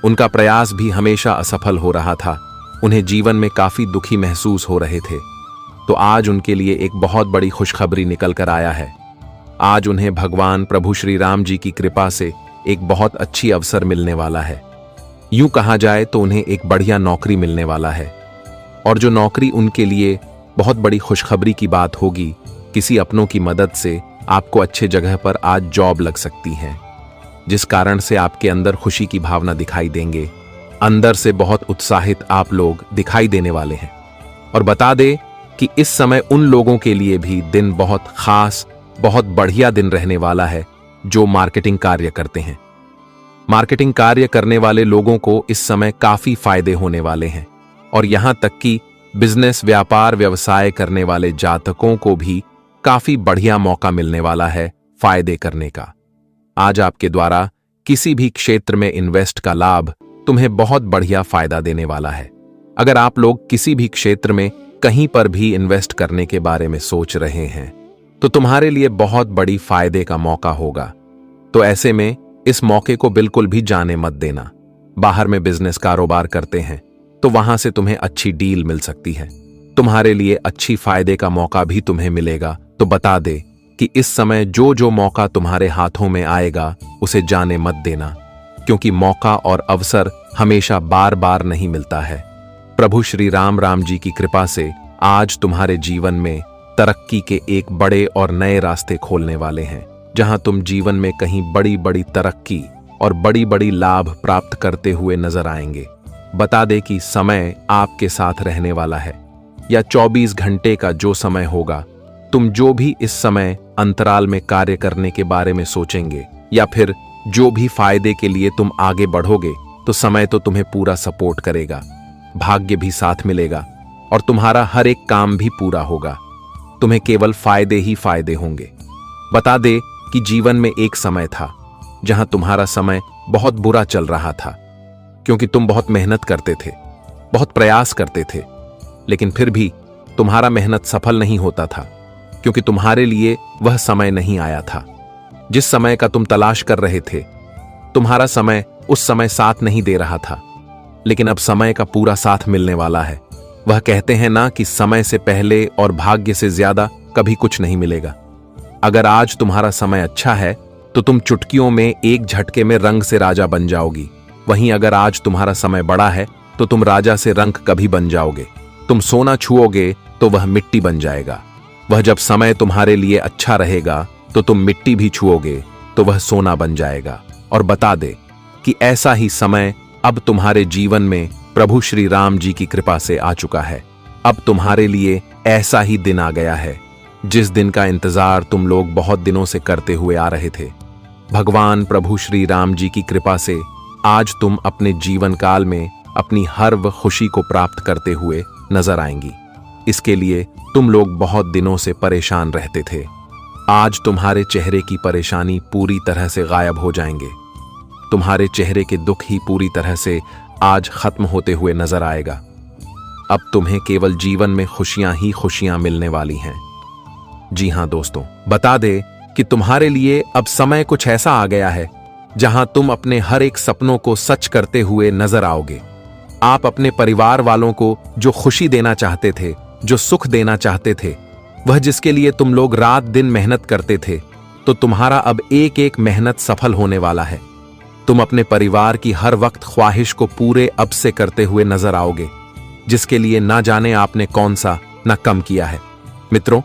उनका प्रयास भी हमेशा असफल हो रहा था, उन्हें जीवन में काफी दुखी महसूस हो रहे थे, तो आज उनके लिए एक बहुत बड़ी खुशखबरी निकल कर आया है। आज उन्हें भगवान प्रभु श्री राम जी की कृपा से एक बहुत अच्छी अवसर मिलने वाला है। यूं कहा जाए तो उन्हें एक बढ़िया नौकरी मिलने वाला है, और जो नौकरी उनके लिए बहुत बड़ी खुशखबरी की बात होगी। किसी अपनों की मदद से आपको अच्छे जगह पर आज जॉब लग सकती है, जिस कारण से आपके अंदर खुशी की भावना दिखाई देंगे। अंदर से बहुत उत्साहित आप लोग दिखाई देने वाले हैं। और बता दे कि इस समय उन लोगों के लिए भी दिन बहुत खास, बहुत बढ़िया दिन रहने वाला है जो मार्केटिंग कार्य करते हैं। मार्केटिंग कार्य करने वाले लोगों को इस समय काफी फायदे होने वाले हैं, और यहां तक कि बिजनेस, व्यापार, व्यवसाय करने वाले जातकों को भी काफी बढ़िया मौका मिलने वाला है फायदे करने का। आज आपके द्वारा किसी भी क्षेत्र में इन्वेस्ट का लाभ तुम्हें बहुत बढ़िया फायदा देने वाला है। अगर आप लोग किसी भी क्षेत्र में कहीं पर भी इन्वेस्ट करने के बारे में सोच रहे हैं, तो तुम्हारे लिए बहुत बड़ी फायदे का मौका होगा। तो ऐसे में इस मौके को बिल्कुल भी जाने मत देना। बाहर में बिजनेस कारोबार करते हैं तो वहां से तुम्हें अच्छी डील मिल सकती है, तुम्हारे लिए अच्छी फायदे का मौका भी तुम्हें मिलेगा। तो बता दे कि इस समय जो जो मौका तुम्हारे हाथों में आएगा उसे जाने मत देना, क्योंकि मौका और अवसर हमेशा बार बार नहीं मिलता है। प्रभु श्री राम जी की कृपा से आज तुम्हारे जीवन में तरक्की के एक बड़े और नए रास्ते खोलने वाले हैं, जहां तुम जीवन में कहीं बड़ी बड़ी तरक्की और बड़ी बड़ी लाभ प्राप्त करते हुए नजर आएंगे। बता दे कि समय आपके साथ रहने वाला है, या 24 घंटे का जो समय होगा, तुम जो भी इस समय अंतराल में कार्य करने के बारे में सोचेंगे, या फिर जो भी फायदे के लिए तुम आगे बढ़ोगे, तो समय तो तुम्हें पूरा सपोर्ट करेगा, भाग्य भी साथ मिलेगा, और तुम्हारा हर एक काम भी पूरा होगा। तुम्हें केवल फायदे ही फायदे होंगे। बता दे कि जीवन में एक समय था जहां तुम्हारा समय बहुत बुरा चल रहा था, क्योंकि तुम बहुत मेहनत करते थे, बहुत प्रयास करते थे, लेकिन फिर भी तुम्हारा मेहनत सफल नहीं होता था, क्योंकि तुम्हारे लिए वह समय नहीं आया था जिस समय का तुम तलाश कर रहे थे। तुम्हारा समय उस समय साथ नहीं दे रहा था, लेकिन अब समय का पूरा साथ मिलने वाला है। वह कहते हैं ना कि समय से पहले और भाग्य से ज्यादा कभी कुछ नहीं मिलेगा। अगर आज तुम्हारा समय अच्छा है तो तुम चुटकियों में एक झटके में रंग से राजा बन जाओगी। वहीं अगर आज तुम्हारा समय बड़ा है तो तुम राजा से रंक कभी बन जाओगे। तुम सोना छुओगे तो वह मिट्टी बन जाएगा। वह जब समय तुम्हारे लिए अच्छा रहेगा तो तुम मिट्टी भी छुओगे तो वह सोना बन जाएगा। और बता दे कि ऐसा ही समय अब तुम्हारे जीवन में प्रभु श्री राम जी की कृपा से आ चुका है। अब तुम्हारे लिए ऐसा ही दिन आ गया है जिस दिन का इंतजार तुम लोग बहुत दिनों से करते हुए आ रहे थे। भगवान प्रभु श्री राम जी की कृपा से आज तुम अपने जीवन काल में अपनी हर वह खुशी को प्राप्त करते हुए नजर आएंगी। इसके लिए तुम लोग बहुत दिनों से परेशान रहते थे। आज तुम्हारे चेहरे की परेशानी पूरी तरह से गायब हो जाएंगे। तुम्हारे चेहरे के दुख ही पूरी तरह से आज खत्म होते हुए नजर आएगा। अब तुम्हें केवल जीवन में खुशियां ही खुशियां मिलने वाली हैं। जी हां दोस्तों, बता दे कि तुम्हारे लिए अब समय कुछ ऐसा आ गया है जहां तुम अपने हर एक सपनों को सच करते हुए नजर आओगे। आप अपने परिवार वालों को जो खुशी देना चाहते थे, जो सुख देना चाहते थे, वह जिसके लिए तुम लोग रात दिन मेहनत करते थे, तो तुम्हारा अब एक एक मेहनत सफल होने वाला है। तुम अपने परिवार की हर वक्त ख्वाहिश को पूरे अब से करते हुए नजर आओगे, जिसके लिए ना जाने आपने कौन सा ना कम किया है। मित्रों,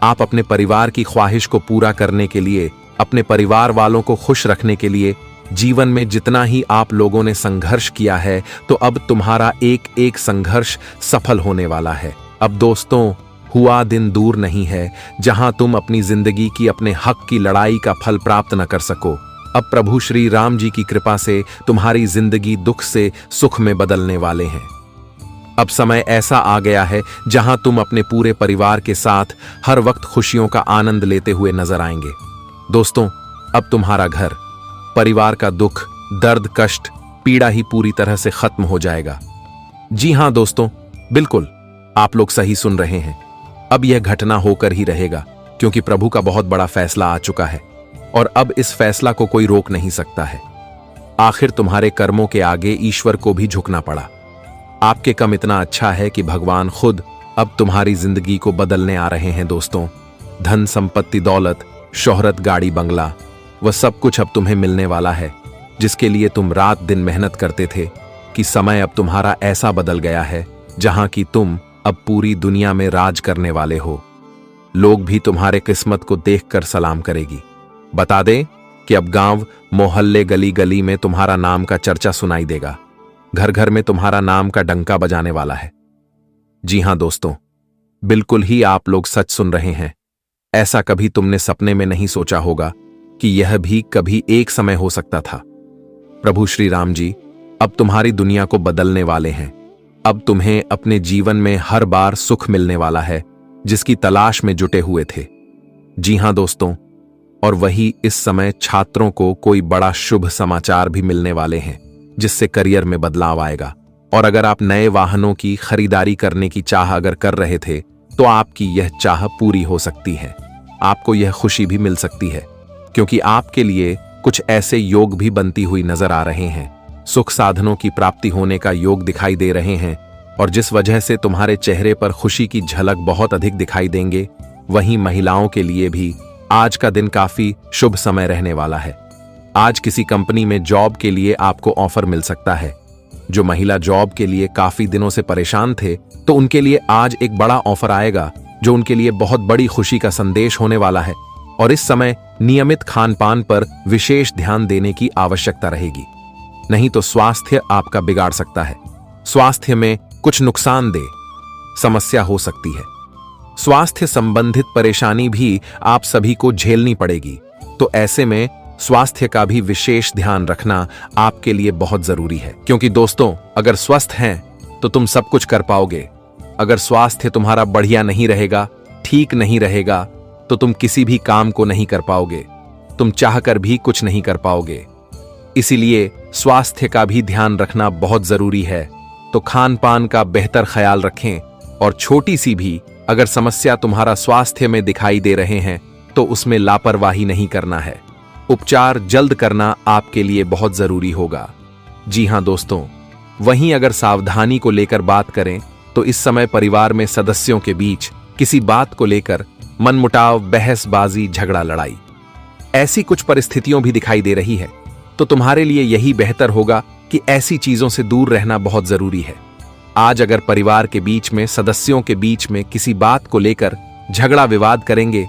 आप अपने परिवार की ख्वाहिश को पूरा करने के लिए, अपने परिवार वालों को खुश रखने के लिए जीवन में जितना ही आप लोगों ने संघर्ष किया है, तो अब तुम्हारा एक एक संघर्ष सफल होने वाला है। अब दोस्तों, हुआ दिन दूर नहीं है जहां तुम अपनी जिंदगी की अपने हक की लड़ाई का फल प्राप्त न कर सको। अब प्रभु श्री राम जी की कृपा से तुम्हारी जिंदगी दुख से सुख में बदलने वाले हैं। अब समय ऐसा आ गया है जहां तुम अपने पूरे परिवार के साथ हर वक्त खुशियों का आनंद लेते हुए नजर आएंगे। दोस्तों, अब तुम्हारा घर, परिवार का दुख, दर्द, कष्ट, पीड़ा ही पूरी तरह से खत्म हो जाएगा। जी हां दोस्तों, बिल्कुल आप लोग सही सुन रहे हैं। अब यह घटना होकर ही रहेगा, क्योंकि प्रभु का बहुत बड़ा फैसला आ चुका है और अब इस फैसला को कोई रोक नहीं सकता है। आखिर तुम्हारे कर्मों के आगे ईश्वर को भी झुकना पड़ा। आपके कम इतना अच्छा है कि भगवान खुद अब तुम्हारी जिंदगी को बदलने आ रहे हैं। दोस्तों, धन, संपत्ति, दौलत, शोहरत, गाड़ी, बंगला, वह सब कुछ अब तुम्हें मिलने वाला है, जिसके लिए तुम रात दिन मेहनत करते थे। कि समय अब तुम्हारा ऐसा बदल गया है जहां कि तुम अब पूरी दुनिया में राज करने वाले हो। लोग भी तुम्हारे किस्मत को देखकर सलाम करेगी। बता दें कि अब गांव, मोहल्ले, गली गली में तुम्हारा नाम का चर्चा सुनाई देगा। घर घर में तुम्हारा नाम का डंका बजाने वाला है। जी हां दोस्तों, बिल्कुल ही आप लोग सच सुन रहे हैं। ऐसा कभी तुमने सपने में नहीं सोचा होगा कि यह भी कभी एक समय हो सकता था। प्रभु श्री राम जी अब तुम्हारी दुनिया को बदलने वाले हैं। अब तुम्हें अपने जीवन में हर बार सुख मिलने वाला है, जिसकी तलाश में जुटे हुए थे। जी हां दोस्तों, और वही इस समय छात्रों को कोई बड़ा शुभ समाचार भी मिलने वाले हैं, जिससे करियर में बदलाव आएगा। और अगर आप नए वाहनों की खरीदारी करने की चाह अगर कर रहे थे, तो आपकी यह चाह पूरी हो सकती है। आपको यह खुशी भी मिल सकती है, क्योंकि आपके लिए कुछ ऐसे योग भी बनती हुई नजर आ रहे हैं। सुख साधनों की प्राप्ति होने का योग दिखाई दे रहे हैं, और जिस वजह से तुम्हारे चेहरे पर खुशी की झलक बहुत अधिक दिखाई देंगे। वहीं महिलाओं के लिए भी आज का दिन काफी शुभ समय रहने वाला है। आज किसी कंपनी में जॉब के लिए आपको ऑफर मिल सकता है। जो महिला जॉब के लिए काफी दिनों से परेशान थे, तो उनके लिए आज एक बड़ा ऑफर आएगा, जो उनके लिए बहुत बड़ी खुशी का संदेश होने वाला है। और इस समय नियमित खान पान पर विशेष ध्यान देने की आवश्यकता रहेगी, नहीं तो स्वास्थ्य आपका बिगाड़ सकता है। स्वास्थ्य में कुछ नुकसानदेह समस्या हो सकती है। स्वास्थ्य संबंधित परेशानी भी आप सभी को झेलनी पड़ेगी। तो ऐसे में स्वास्थ्य का भी विशेष ध्यान रखना आपके लिए बहुत जरूरी है, क्योंकि दोस्तों, अगर स्वस्थ हैं तो तुम सब कुछ कर पाओगे। अगर स्वास्थ्य तुम्हारा बढ़िया नहीं रहेगा, ठीक नहीं रहेगा, तो तुम किसी भी काम को नहीं कर पाओगे। तुम चाहकर भी कुछ नहीं कर पाओगे। इसीलिए स्वास्थ्य का भी ध्यान रखना बहुत जरूरी है। तो खान पान का बेहतर ख्याल रखें, और छोटी सी भी अगर समस्या तुम्हारा स्वास्थ्य में दिखाई दे रहे हैं, तो उसमें लापरवाही नहीं करना है। उपचार जल्द करना आपके लिए बहुत जरूरी होगा। जी हां दोस्तों, वहीं अगर सावधानी को लेकर बात करें, तो इस समय परिवार में सदस्यों के बीच किसी बात को लेकर मनमुटाव, बहसबाजी, झगड़ा, लड़ाई, ऐसी कुछ परिस्थितियों भी दिखाई दे रही है। तो तुम्हारे लिए यही बेहतर होगा कि ऐसी चीजों से दूर रहना बहुत जरूरी है। आज अगर परिवार के बीच में, सदस्यों के बीच में किसी बात को लेकर झगड़ा विवाद करेंगे,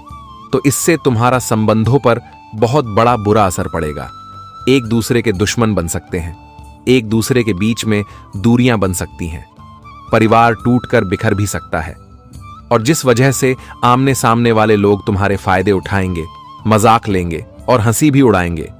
तो इससे तुम्हारा संबंधों पर बहुत बड़ा बुरा असर पड़ेगा। एक दूसरे के दुश्मन बन सकते हैं, एक दूसरे के बीच में दूरियां बन सकती हैं, परिवार टूटकर बिखर भी सकता है। और जिस वजह से आमने सामने वाले लोग तुम्हारे फायदे उठाएंगे, मजाक लेंगे और हंसी भी उड़ाएंगे।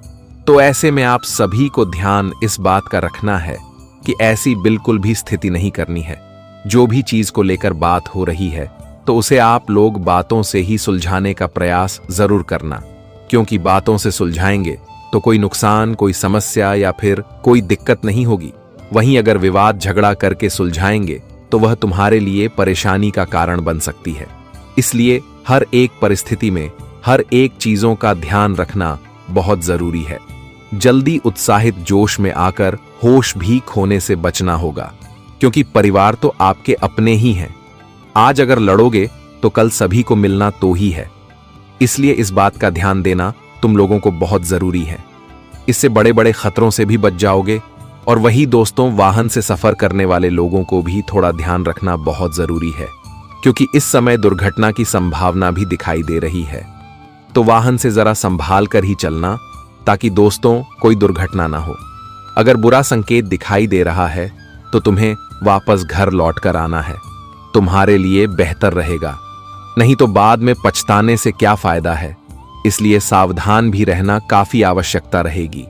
तो ऐसे में आप सभी को ध्यान इस बात का रखना है कि ऐसी बिल्कुल भी स्थिति नहीं करनी है। जो भी चीज को लेकर बात हो रही है, तो उसे आप लोग बातों से ही सुलझाने का प्रयास जरूर करना, क्योंकि बातों से सुलझाएंगे तो कोई नुकसान, कोई समस्या या फिर कोई दिक्कत नहीं होगी। वहीं अगर विवाद झगड़ा करके सुलझाएंगे, तो वह तुम्हारे लिए परेशानी का कारण बन सकती है। इसलिए हर एक परिस्थिति में हर एक चीजों का ध्यान रखना बहुत जरूरी है। जल्दी उत्साहित जोश में आकर होश भी खोने से बचना होगा, क्योंकि परिवार तो आपके अपने ही हैं। आज अगर लड़ोगे तो कल सभी को मिलना तो ही है। इसलिए इस बात का ध्यान देना तुम लोगों को बहुत जरूरी है। इससे बड़े बड़े खतरों से भी बच जाओगे। और वही दोस्तों, वाहन से सफर करने वाले लोगों को भी थोड़ा ध्यान रखना बहुत जरूरी है, क्योंकि इस समय दुर्घटना की संभावना भी दिखाई दे रही है। तो वाहन से जरा संभाल कर ही चलना, ताकि दोस्तों कोई दुर्घटना ना हो। अगर बुरा संकेत दिखाई दे रहा है तो तुम्हें वापस घर लौट कर आना है, तुम्हारे लिए बेहतर रहेगा। नहीं तो बाद में पछताने से क्या फायदा है। इसलिए सावधान भी रहना काफी आवश्यकता रहेगी।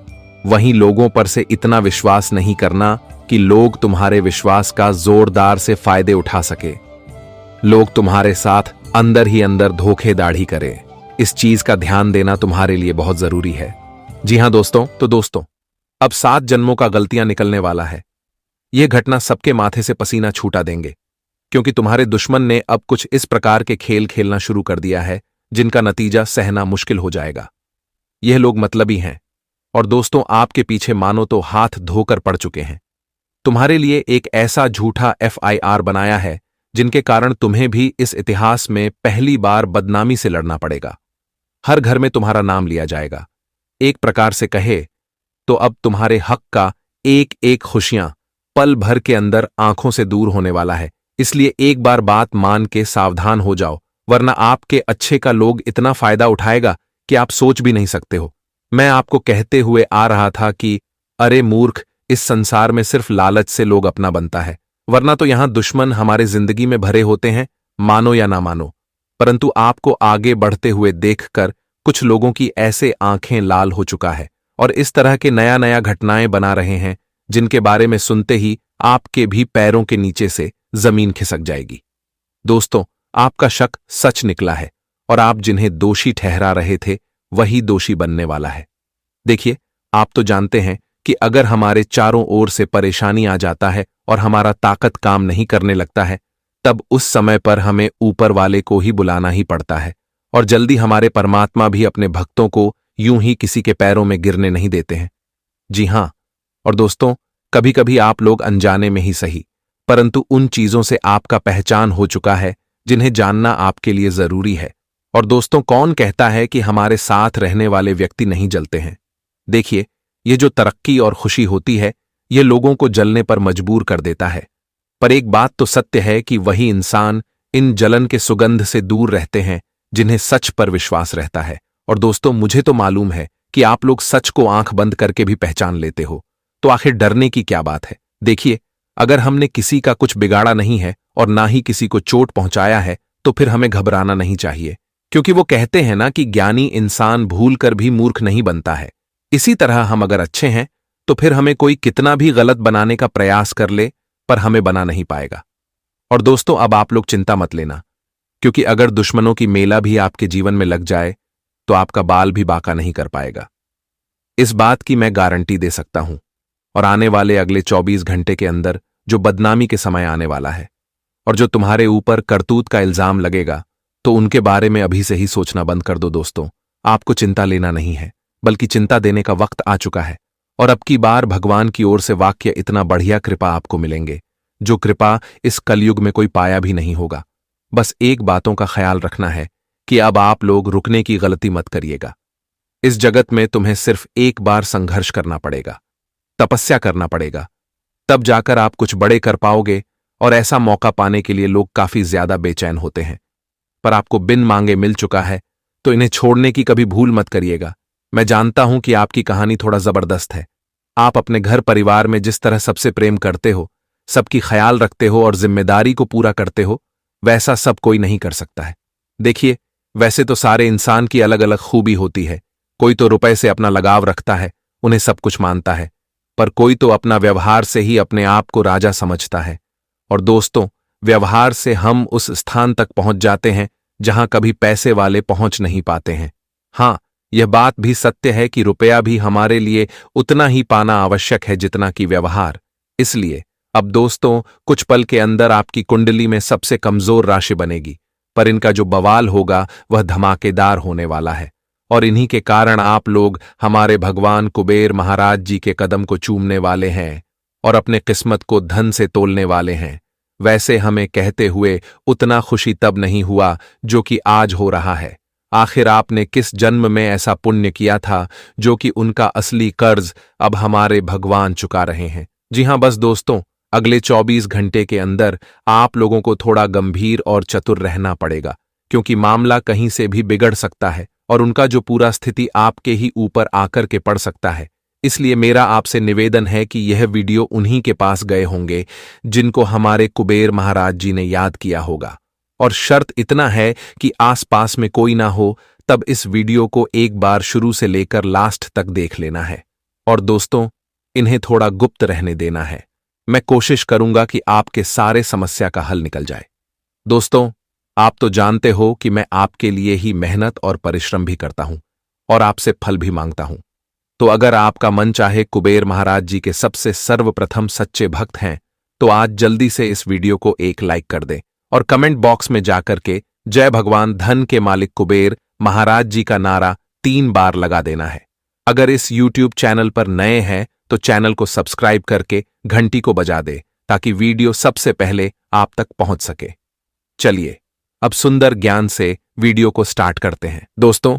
वहीं लोगों पर से इतना विश्वास नहीं करना कि लोग तुम्हारे विश्वास का जोरदार से फायदे उठा सके। लोग तुम्हारे साथ अंदर ही अंदर धोखेधड़ी करें, इस चीज का ध्यान देना तुम्हारे लिए बहुत जरूरी है। जी हां दोस्तों, तो दोस्तों अब 7 जन्मों का गलतियां निकलने वाला है। यह घटना सबके माथे से पसीना छूटा देंगे, क्योंकि तुम्हारे दुश्मन ने अब कुछ इस प्रकार के खेल खेलना शुरू कर दिया है जिनका नतीजा सहना मुश्किल हो जाएगा। यह लोग मतलबी हैं, और दोस्तों आपके पीछे मानो तो हाथ धोकर पड़ चुके हैं। तुम्हारे लिए एक ऐसा झूठा FIR बनाया है जिनके कारण तुम्हें भी इस इतिहास में पहली बार बदनामी से लड़ना पड़ेगा। हर घर में तुम्हारा नाम लिया जाएगा। एक प्रकार से कहे तो अब तुम्हारे हक का एक एक खुशियां पल भर के अंदर आंखों से दूर होने वाला है। इसलिए एक बार बात मान के सावधान हो जाओ, वरना आपके अच्छे का लोग इतना फायदा उठाएगा कि आप सोच भी नहीं सकते हो। मैं आपको कहते हुए आ रहा था कि अरे मूर्ख, इस संसार में सिर्फ लालच से लोग अपना बनता है, वरना तो यहां दुश्मन हमारे जिंदगी में भरे होते हैं, मानो या ना मानो। परंतु आपको आगे बढ़ते हुए देखकर कुछ लोगों की ऐसे आंखें लाल हो चुका है और इस तरह के नया नया घटनाएं बना रहे हैं जिनके बारे में सुनते ही आपके भी पैरों के नीचे से जमीन खिसक जाएगी। दोस्तों, आपका शक सच निकला है और आप जिन्हें दोषी ठहरा रहे थे वही दोषी बनने वाला है। देखिए, आप तो जानते हैं कि अगर हमारे चारों ओर से परेशानी आ जाता है और हमारा ताकत काम नहीं करने लगता है, तब उस समय पर हमें ऊपर वाले को ही बुलाना ही पड़ता है। और जल्दी हमारे परमात्मा भी अपने भक्तों को यूं ही किसी के पैरों में गिरने नहीं देते हैं। जी हां, और दोस्तों कभी कभी आप लोग अनजाने में ही सही, परंतु उन चीजों से आपका पहचान हो चुका है जिन्हें जानना आपके लिए जरूरी है। और दोस्तों, कौन कहता है कि हमारे साथ रहने वाले व्यक्ति नहीं जलते हैं। देखिए, ये जो तरक्की और खुशी होती है, ये लोगों को जलने पर मजबूर कर देता है। पर एक बात तो सत्य है कि वही इंसान इन जलन के सुगंध से दूर रहते हैं जिन्हें सच पर विश्वास रहता है। और दोस्तों, मुझे तो मालूम है कि आप लोग सच को आंख बंद करके भी पहचान लेते हो, तो आखिर डरने की क्या बात है। देखिए, अगर हमने किसी का कुछ बिगाड़ा नहीं है और ना ही किसी को चोट पहुंचाया है, तो फिर हमें घबराना नहीं चाहिए, क्योंकि वो कहते हैं ना कि ज्ञानी इंसान भूल कर भी मूर्ख नहीं बनता है। इसी तरह हम अगर अच्छे हैं तो फिर हमें कोई कितना भी गलत बनाने का प्रयास कर ले, पर हमें बना नहीं पाएगा। और दोस्तों, अब आप लोग चिंता मत लेना, क्योंकि अगर दुश्मनों की मेला भी आपके जीवन में लग जाए तो आपका बाल भी बाका नहीं कर पाएगा। इस बात की मैं गारंटी दे सकता हूं। और आने वाले अगले 24 घंटे के अंदर जो बदनामी के समय आने वाला है और जो तुम्हारे ऊपर करतूत का इल्जाम लगेगा, तो उनके बारे में अभी से ही सोचना बंद कर दो। दोस्तों, आपको चिंता लेना नहीं है, बल्कि चिंता देने का वक्त आ चुका है। और अब की बार भगवान की ओर से वाक्य इतना बढ़िया कृपा आपको मिलेंगे, जो कृपा इस कलयुग में कोई पाया भी नहीं होगा। बस एक बातों का ख्याल रखना है कि अब आप लोग रुकने की गलती मत करिएगा। इस जगत में तुम्हें सिर्फ एक बार संघर्ष करना पड़ेगा, तपस्या करना पड़ेगा, तब जाकर आप कुछ बड़े कर पाओगे। और ऐसा मौका पाने के लिए लोग काफी ज्यादा बेचैन होते हैं, पर आपको बिन मांगे मिल चुका है, तो इन्हें छोड़ने की कभी भूल मत करिएगा। मैं जानता हूं कि आपकी कहानी थोड़ा जबरदस्त है। आप अपने घर परिवार में जिस तरह सबसे प्रेम करते हो, सबकी ख्याल रखते हो और जिम्मेदारी को पूरा करते हो, वैसा सब कोई नहीं कर सकता है। देखिए, वैसे तो सारे इंसान की अलग अलग खूबी होती है। कोई तो रुपए से अपना लगाव रखता है, उन्हें सब कुछ मानता है, पर कोई तो अपना व्यवहार से ही अपने आप को राजा समझता है। और दोस्तों, व्यवहार से हम उस स्थान तक पहुंच जाते हैं जहां कभी पैसे वाले पहुंच नहीं पाते हैं। हां, यह बात भी सत्य है कि रुपया भी हमारे लिए उतना ही पाना आवश्यक है जितना कि व्यवहार। इसलिए अब दोस्तों, कुछ पल के अंदर आपकी कुंडली में सबसे कमजोर राशि बनेगी, पर इनका जो बवाल होगा वह धमाकेदार होने वाला है। और इन्हीं के कारण आप लोग हमारे भगवान कुबेर महाराज जी के कदम को चूमने वाले हैं और अपने किस्मत को धन से तोलने वाले हैं। वैसे हमें कहते हुए उतना खुशी तब नहीं हुआ जो कि आज हो रहा है। आखिर आपने किस जन्म में ऐसा पुण्य किया था जो कि उनका असली कर्ज अब हमारे भगवान चुका रहे हैं। जी हां, बस दोस्तों, अगले 24 घंटे के अंदर आप लोगों को थोड़ा गंभीर और चतुर रहना पड़ेगा, क्योंकि मामला कहीं से भी बिगड़ सकता है और उनका जो पूरा स्थिति आपके ही ऊपर आकर के पड़ सकता है। इसलिए मेरा आपसे निवेदन है कि यह वीडियो उन्हीं के पास गए होंगे जिनको हमारे कुबेर महाराज जी ने याद किया होगा, और शर्त इतना है कि आसपास में कोई ना हो, तब इस वीडियो को एक बार शुरू से लेकर लास्ट तक देख लेना है। और दोस्तों, इन्हें थोड़ा गुप्त रहने देना है। मैं कोशिश करूंगा कि आपके सारे समस्या का हल निकल जाए। दोस्तों, आप तो जानते हो कि मैं आपके लिए ही मेहनत और परिश्रम भी करता हूं और आपसे फल भी मांगता हूं। तो अगर आपका मन चाहे कुबेर महाराज जी के सबसे सर्वप्रथम सच्चे भक्त हैं, तो आज जल्दी से इस वीडियो को एक लाइक कर दें और कमेंट बॉक्स में जाकर के जय भगवान धन के मालिक कुबेर महाराज जी का नारा 3 बार लगा देना है। अगर इस YouTube चैनल पर नए हैं तो चैनल को सब्सक्राइब करके घंटी को बजा दे, ताकि वीडियो सबसे पहले आप तक पहुंच सके। चलिए अब सुंदर ज्ञान से वीडियो को स्टार्ट करते हैं। दोस्तों,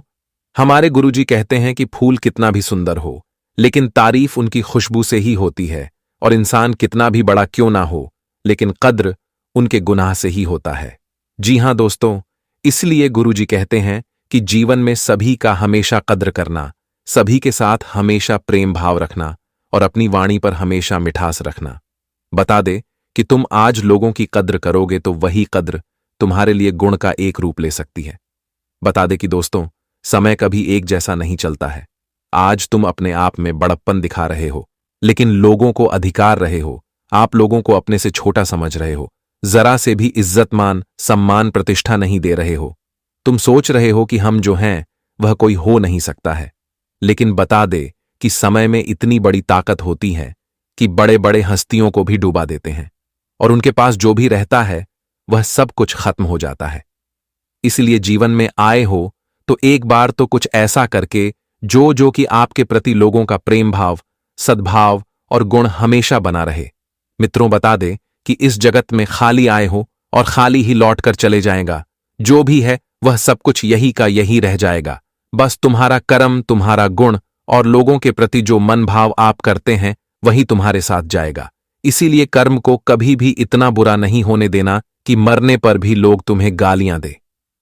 हमारे गुरुजी कहते हैं कि फूल कितना भी सुंदर हो, लेकिन तारीफ उनकी खुशबू से ही होती है, और इंसान कितना भी बड़ा क्यों ना हो, लेकिन कद्र उनके गुनाह से ही होता है। जी हां दोस्तों, इसलिए गुरुजी कहते हैं कि जीवन में सभी का हमेशा कद्र करना, सभी के साथ हमेशा प्रेम भाव रखना और अपनी वाणी पर हमेशा मिठास रखना। बता दे कि तुम आज लोगों की कद्र करोगे तो वही कद्र तुम्हारे लिए गुण का एक रूप ले सकती है। बता दे कि दोस्तों, समय कभी एक जैसा नहीं चलता है। आज तुम अपने आप में बड़प्पन दिखा रहे हो, लेकिन लोगों को अधिकार रहे हो। आप लोगों को अपने से छोटा समझ रहे हो, जरा से भी इज्जत-मान, सम्मान, प्रतिष्ठा नहीं दे रहे हो। तुम सोच रहे हो कि हम जो हैं वह कोई हो नहीं सकता है, लेकिन बता दे कि समय में इतनी बड़ी ताकत होती है कि बड़े बड़े हस्तियों को भी डुबा देते हैं, और उनके पास जो भी रहता है वह सब कुछ खत्म हो जाता है। इसलिए जीवन में आए हो तो एक बार तो कुछ ऐसा करके जो कि आपके प्रति लोगों का प्रेम भाव, सद्भाव और गुण हमेशा बना रहे। मित्रों, बता दे कि इस जगत में खाली आए हो और खाली ही लौट कर चले जाएगा। जो भी है वह सब कुछ यही का यही रह जाएगा। बस तुम्हारा कर्म, तुम्हारा गुण और लोगों के प्रति जो मन भाव आप करते हैं वही तुम्हारे साथ जाएगा। इसीलिए कर्म को कभी भी इतना बुरा नहीं होने देना कि मरने पर भी लोग तुम्हें गालियां दे।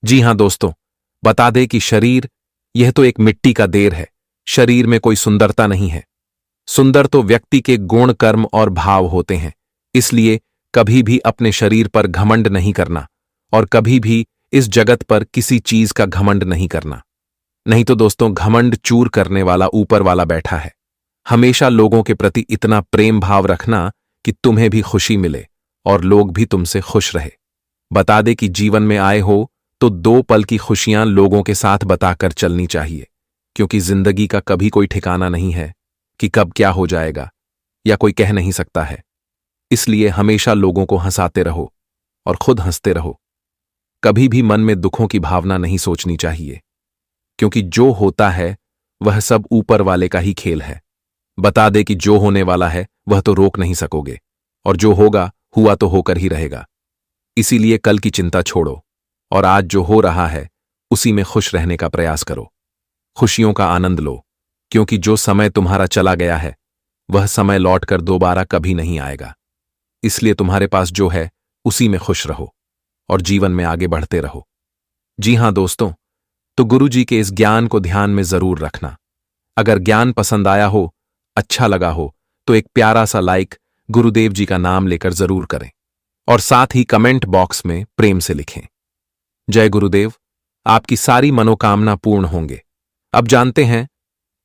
जी हां दोस्तों, बता दे कि शरीर यह तो एक मिट्टी का देर है। शरीर में कोई सुंदरता नहीं है। सुंदर तो व्यक्ति के गुण, कर्म और भाव होते हैं। इसलिए कभी भी अपने शरीर पर घमंड नहीं करना, और कभी भी इस जगत पर किसी चीज का घमंड नहीं करना। नहीं तो दोस्तों, घमंड चूर करने वाला ऊपर वाला बैठा है। हमेशा लोगों के प्रति इतना प्रेम भाव रखना कि तुम्हें भी खुशी मिले और लोग भी तुमसे खुश रहे। बता दे कि जीवन में आए हो तो 2 पल की खुशियां लोगों के साथ बताकर चलनी चाहिए, क्योंकि जिंदगी का कभी कोई ठिकाना नहीं है कि कब क्या हो जाएगा, या कोई कह नहीं सकता है। इसलिए हमेशा लोगों को हंसाते रहो और खुद हंसते रहो। कभी भी मन में दुखों की भावना नहीं सोचनी चाहिए, क्योंकि जो होता है वह सब ऊपर वाले का ही खेल है। बता दे कि जो होने वाला है वह तो रोक नहीं सकोगे, और जो होगा हुआ तो होकर ही रहेगा। इसीलिए कल की चिंता छोड़ो और आज जो हो रहा है उसी में खुश रहने का प्रयास करो। खुशियों का आनंद लो, क्योंकि जो समय तुम्हारा चला गया है वह समय लौटकर दोबारा कभी नहीं आएगा। इसलिए तुम्हारे पास जो है उसी में खुश रहो और जीवन में आगे बढ़ते रहो। जी हां दोस्तों, तो गुरुजी के इस ज्ञान को ध्यान में जरूर रखना। अगर ज्ञान पसंद आया हो, अच्छा लगा हो, तो एक प्यारा सा लाइक गुरुदेव जी का नाम लेकर जरूर करें, और साथ ही कमेंट बॉक्स में प्रेम से लिखें, जय गुरुदेव। आपकी सारी मनोकामना पूर्ण होंगे। अब जानते हैं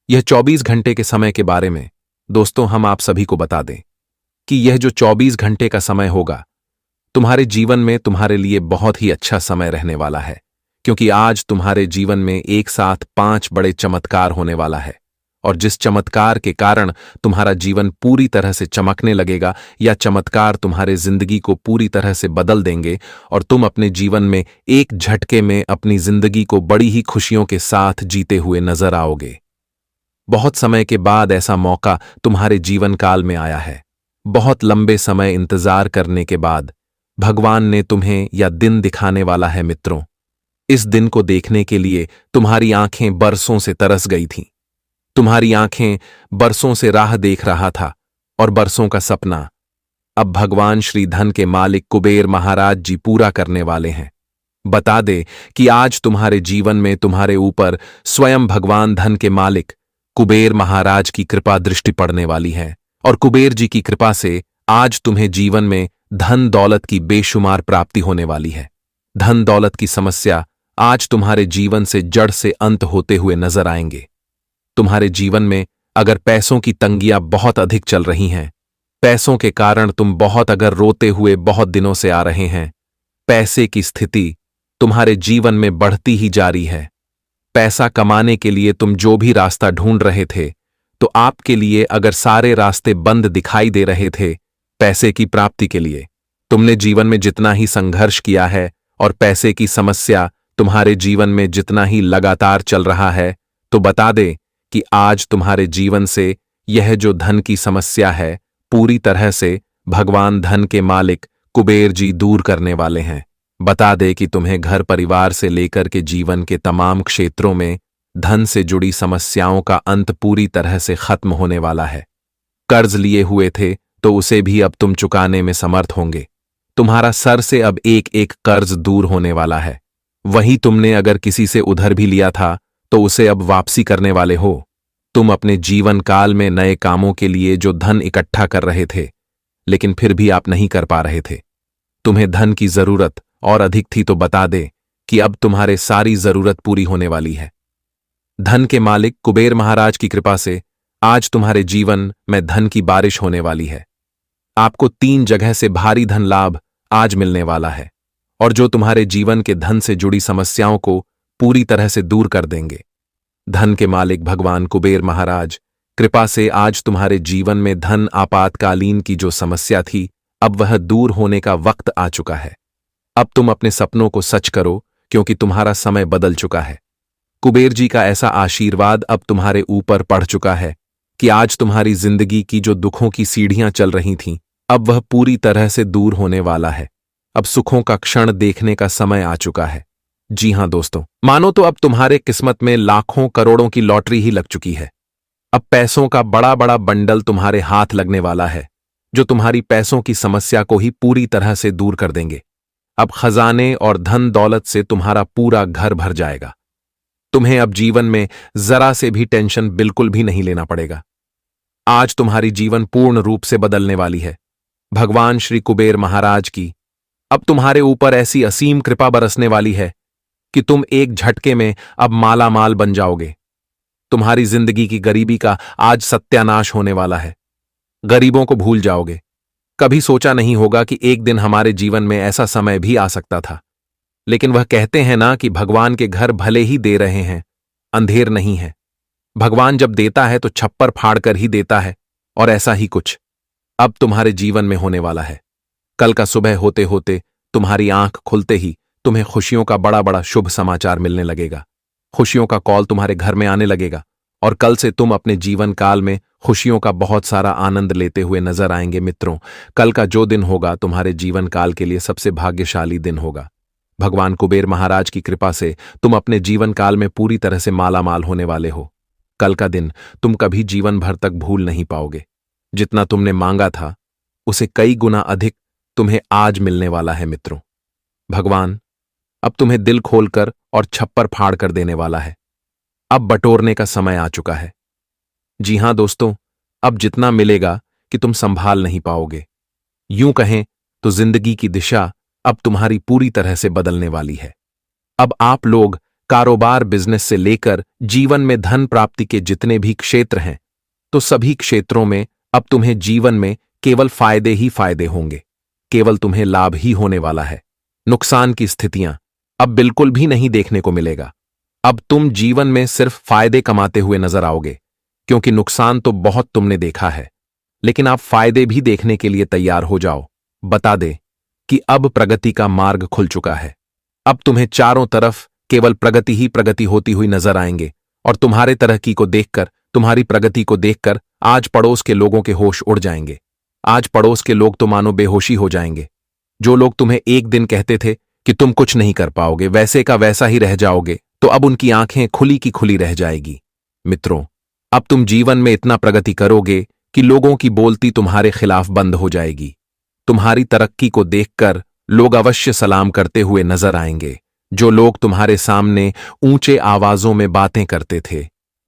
यह 24 घंटे के समय के बारे में। दोस्तों, हम आप सभी को बता दें कि यह जो 24 घंटे का समय होगा तुम्हारे जीवन में तुम्हारे लिए बहुत ही अच्छा समय रहने वाला है, क्योंकि आज तुम्हारे जीवन में एक साथ 5 बड़े चमत्कार होने वाला है, और जिस चमत्कार के कारण तुम्हारा जीवन पूरी तरह से चमकने लगेगा, या चमत्कार तुम्हारे जिंदगी को पूरी तरह से बदल देंगे, और तुम अपने जीवन में एक झटके में अपनी जिंदगी को बड़ी ही खुशियों के साथ जीते हुए नजर आओगे। बहुत समय के बाद ऐसा मौका तुम्हारे जीवन काल में आया है। बहुत लंबे समय इंतजार करने के बाद भगवान ने तुम्हें यह दिन दिखाने वाला है मित्रों। इस दिन को देखने के लिए तुम्हारी आंखें बरसों से तरस गई थीं। तुम्हारी आंखें बरसों से राह देख रहा था और बरसों का सपना अब भगवान श्री धन के मालिक कुबेर महाराज जी पूरा करने वाले हैं। बता दे कि आज तुम्हारे जीवन में तुम्हारे ऊपर स्वयं भगवान धन के मालिक कुबेर महाराज की कृपा दृष्टि पड़ने वाली है और कुबेर जी की कृपा से आज तुम्हें जीवन में धन दौलत की बेशुमार प्राप्ति होने वाली है। धन दौलत की समस्या आज तुम्हारे जीवन से जड़ से अंत होते हुए नजर आएंगे। तुम्हारे जीवन में अगर पैसों की तंगियां बहुत अधिक चल रही हैं, पैसों के कारण तुम बहुत अगर रोते हुए बहुत दिनों से आ रहे हैं, पैसे की स्थिति तुम्हारे जीवन में बढ़ती ही जारी है, पैसा कमाने के लिए तुम जो भी रास्ता ढूंढ रहे थे, तो आपके लिए अगर सारे रास्ते बंद दिखाई दे रहे थे पैसे की प्राप्ति के लिए, तुमने जीवन में जितना ही संघर्ष किया है और पैसे की समस्या तुम्हारे जीवन में जितना ही लगातार चल रहा है, तो बता दे कि आज तुम्हारे जीवन से यह जो धन की समस्या है पूरी तरह से भगवान धन के मालिक कुबेर जी दूर करने वाले हैं। बता दे कि तुम्हें घर परिवार से लेकर के जीवन के तमाम क्षेत्रों में धन से जुड़ी समस्याओं का अंत पूरी तरह से खत्म होने वाला है। कर्ज लिए हुए थे तो उसे भी अब तुम चुकाने में समर्थ होंगे। तुम्हारा सर से अब एक एक कर्ज दूर होने वाला है। वहीं तुमने अगर किसी से उधार भी लिया था तो उसे अब वापसी करने वाले हो। तुम अपने जीवन काल में नए कामों के लिए जो धन इकट्ठा कर रहे थे लेकिन फिर भी आप नहीं कर पा रहे थे, तुम्हें धन की जरूरत और अधिक थी, तो बता दे कि अब तुम्हारे सारी जरूरत पूरी होने वाली है। धन के मालिक कुबेर महाराज की कृपा से आज तुम्हारे जीवन में धन की बारिश होने वाली है। आपको 3 जगह से भारी धन लाभ आज मिलने वाला है और जो तुम्हारे जीवन के धन से जुड़ी समस्याओं को पूरी तरह से दूर कर देंगे। धन के मालिक भगवान कुबेर महाराज कृपा से आज तुम्हारे जीवन में धन आपातकालीन की जो समस्या थी अब वह दूर होने का वक्त आ चुका है। अब तुम अपने सपनों को सच करो क्योंकि तुम्हारा समय बदल चुका है। कुबेर जी का ऐसा आशीर्वाद अब तुम्हारे ऊपर पड़ चुका है कि आज तुम्हारी जिंदगी की जो दुखों की सीढ़ियां चल रही थीं अब वह पूरी तरह से दूर होने वाला है। अब सुखों का क्षण देखने का समय आ चुका है। जी हां दोस्तों, मानो तो अब तुम्हारे किस्मत में लाखों करोड़ों की लॉटरी ही लग चुकी है। अब पैसों का बड़ा बड़ा बंडल तुम्हारे हाथ लगने वाला है जो तुम्हारी पैसों की समस्या को ही पूरी तरह से दूर कर देंगे। अब खजाने और धन दौलत से तुम्हारा पूरा घर भर जाएगा। तुम्हें अब जीवन में जरा से भी टेंशन बिल्कुल भी नहीं लेना पड़ेगा। आज तुम्हारी जीवन पूर्ण रूप से बदलने वाली है। भगवान श्री कुबेर महाराज की अब तुम्हारे ऊपर ऐसी असीम कृपा बरसने वाली है कि तुम एक झटके में अब माला माल बन जाओगे। तुम्हारी जिंदगी की गरीबी का आज सत्यानाश होने वाला है। गरीबों को भूल जाओगे। कभी सोचा नहीं होगा कि एक दिन हमारे जीवन में ऐसा समय भी आ सकता था, लेकिन वह कहते हैं ना कि भगवान के घर भले ही दे रहे हैं, अंधेर नहीं है। भगवान जब देता है तो छप्पर फाड़ कर ही देता है और ऐसा ही कुछ अब तुम्हारे जीवन में होने वाला है। कल का सुबह होते होते तुम्हारी आंख खुलते ही तुम्हें खुशियों का बड़ा बड़ा शुभ समाचार मिलने लगेगा। खुशियों का कॉल तुम्हारे घर में आने लगेगा और कल से तुम अपने जीवन काल में खुशियों का बहुत सारा आनंद लेते हुए नजर आएंगे। मित्रों, कल का जो दिन होगा तुम्हारे जीवन काल के लिए सबसे भाग्यशाली दिन होगा। भगवान कुबेर महाराज की कृपा से तुम अपने जीवन काल में पूरी तरह से माला माल होने वाले हो। कल का दिन तुम कभी जीवन भर तक भूल नहीं पाओगे। जितना तुमने मांगा था उसे कई गुना अधिक तुम्हें आज मिलने वाला है। मित्रों, भगवान अब तुम्हें दिल खोलकर और छप्पर फाड़ कर देने वाला है। अब बटोरने का समय आ चुका है। जी हां दोस्तों, अब जितना मिलेगा कि तुम संभाल नहीं पाओगे। यूं कहें तो जिंदगी की दिशा अब तुम्हारी पूरी तरह से बदलने वाली है। अब आप लोग कारोबार, बिजनेस से लेकर जीवन में धन प्राप्ति के जितने भी क्षेत्र हैं, तो सभी क्षेत्रों में अब तुम्हें जीवन में केवल फायदे ही फायदे होंगे। केवल तुम्हें लाभ ही होने वाला है। नुकसान की स्थितियां अब बिल्कुल भी नहीं देखने को मिलेगा। अब तुम जीवन में सिर्फ फायदे कमाते हुए नजर आओगे, क्योंकि नुकसान तो बहुत तुमने देखा है, लेकिन आप फायदे भी देखने के लिए तैयार हो जाओ। बता दे कि अब प्रगति का मार्ग खुल चुका है। अब तुम्हें चारों तरफ केवल प्रगति ही प्रगति होती हुई नजर आएंगे और तुम्हारे तरक्की को देखकर, तुम्हारी प्रगति को देखकर आज पड़ोस के लोगों के होश उड़ जाएंगे। आज पड़ोस के लोग तो मानो बेहोशी हो जाएंगे। जो लोग तुम्हें एक दिन कहते थे कि तुम कुछ नहीं कर पाओगे, वैसे का वैसा ही रह जाओगे, तो अब उनकी आंखें खुली की खुली रह जाएगी। मित्रों, अब तुम जीवन में इतना प्रगति करोगे कि लोगों की बोलती तुम्हारे खिलाफ बंद हो जाएगी। तुम्हारी तरक्की को देखकर लोग अवश्य सलाम करते हुए नजर आएंगे। जो लोग तुम्हारे सामने ऊंचे आवाजों में बातें करते थे,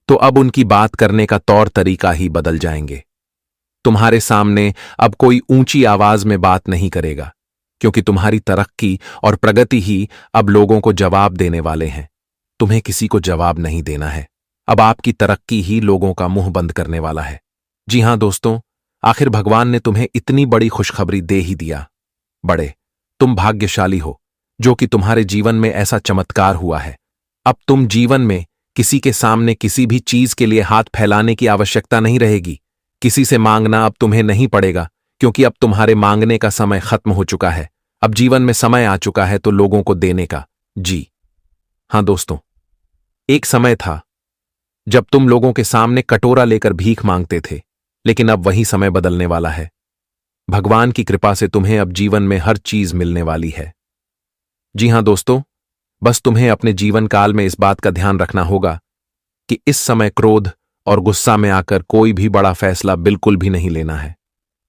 तो अब उनकी बात करने का तौर तरीका ही बदल जाएंगे। तुम्हारे सामने अब कोई ऊंची आवाज में बात नहीं करेगा, क्योंकि तुम्हारी तरक्की और प्रगति ही अब लोगों को जवाब देने वाले हैं। तुम्हें किसी को जवाब नहीं देना है। अब आपकी तरक्की ही लोगों का मुंह बंद करने वाला है। जी हां दोस्तों, आखिर भगवान ने तुम्हें इतनी बड़ी खुशखबरी दे ही दिया। बड़े, तुम भाग्यशाली हो जो कि तुम्हारे जीवन में ऐसा चमत्कार हुआ है। अब तुम जीवन में किसी के सामने किसी भी चीज के लिए हाथ फैलाने की आवश्यकता नहीं रहेगी। किसी से मांगना अब तुम्हें नहीं पड़ेगा, क्योंकि अब तुम्हारे मांगने का समय खत्म हो चुका है। अब जीवन में समय आ चुका है तो लोगों को देने का। जी हां दोस्तों, एक समय था जब तुम लोगों के सामने कटोरा लेकर भीख मांगते थे, लेकिन अब वही समय बदलने वाला है। भगवान की कृपा से तुम्हें अब जीवन में हर चीज मिलने वाली है। जी हां दोस्तों, बस तुम्हें अपने जीवन काल में इस बात का ध्यान रखना होगा कि इस समय क्रोध और गुस्सा में आकर कोई भी बड़ा फैसला बिल्कुल भी नहीं लेना है।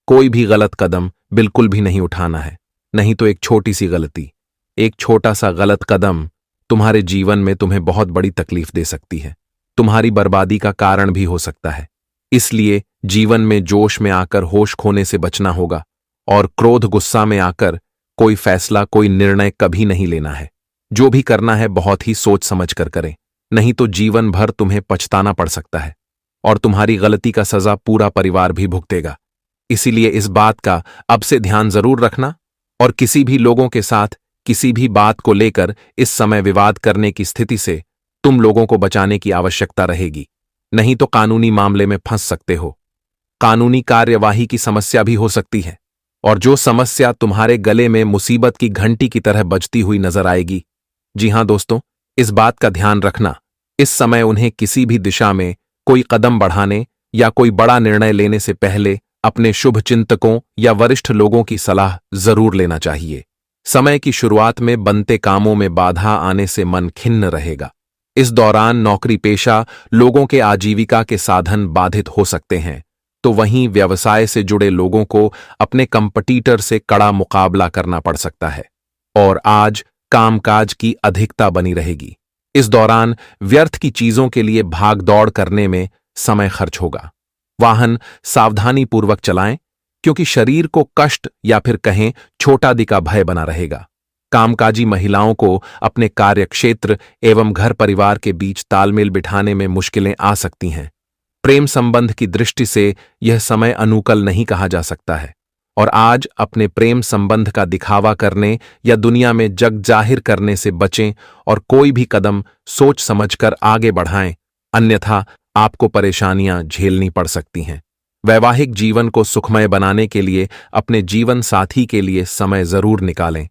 कोई भी गलत कदम बिल्कुल भी नहीं उठाना है, नहीं तो एक छोटी सी गलती, एक छोटा सा गलत कदम तुम्हारे जीवन में तुम्हें बहुत बड़ी तकलीफ दे सकती है, तुम्हारी बर्बादी का कारण भी हो सकता है। इसलिए जीवन में जोश में आकर होश खोने से बचना होगा और क्रोध गुस्सा में आकर कोई फैसला, कोई निर्णय कभी नहीं लेना है। जो भी करना है बहुत ही सोच समझ कर करें, नहीं तो जीवन भर तुम्हें पछताना पड़ सकता है और तुम्हारी गलती का सजा पूरा परिवार भी भुगतेगा। इसीलिए इस बात का अब से ध्यान जरूर रखना और किसी भी लोगों के साथ किसी भी बात को लेकर इस समय विवाद करने की स्थिति से तुम लोगों को बचाने की आवश्यकता रहेगी, नहीं तो कानूनी मामले में फंस सकते हो। कानूनी कार्यवाही की समस्या भी हो सकती है, और जो समस्या तुम्हारे गले में मुसीबत की घंटी की तरह बजती हुई नजर आएगी। जी हां दोस्तों, इस बात का ध्यान रखना, इस समय उन्हें किसी भी दिशा में कोई कदम बढ़ाने या कोई बड़ा निर्णय लेने से पहले अपने शुभ चिंतकों या वरिष्ठ लोगों की सलाह जरूर लेना चाहिए। समय की शुरुआत में बनते कामों में बाधा आने से मन खिन्न रहेगा। इस दौरान नौकरी पेशा लोगों के आजीविका के साधन बाधित हो सकते हैं, तो वहीं व्यवसाय से जुड़े लोगों को अपने कंपटीटर से कड़ा मुकाबला करना पड़ सकता है और आज कामकाज की अधिकता बनी रहेगी। इस दौरान व्यर्थ की चीजों के लिए भाग दौड़ करने में समय खर्च होगा। वाहन सावधानी पूर्वक चलाएं, क्योंकि शरीर को कष्ट या फिर कहें छोटा दी का भय बना रहेगा। कामकाजी महिलाओं को अपने कार्यक्षेत्र एवं घर परिवार के बीच तालमेल बिठाने में मुश्किलें आ सकती हैं। प्रेम संबंध की दृष्टि से यह समय अनुकूल नहीं कहा जा सकता है और आज अपने प्रेम संबंध का दिखावा करने या दुनिया में जग जाहिर करने से बचें और कोई भी कदम सोच समझकर आगे बढ़ाएं, अन्यथा आपको परेशानियां झेलनी पड़ सकती हैं। वैवाहिक जीवन को सुखमय बनाने के लिए अपने जीवन साथी के लिए समय जरूर निकालें।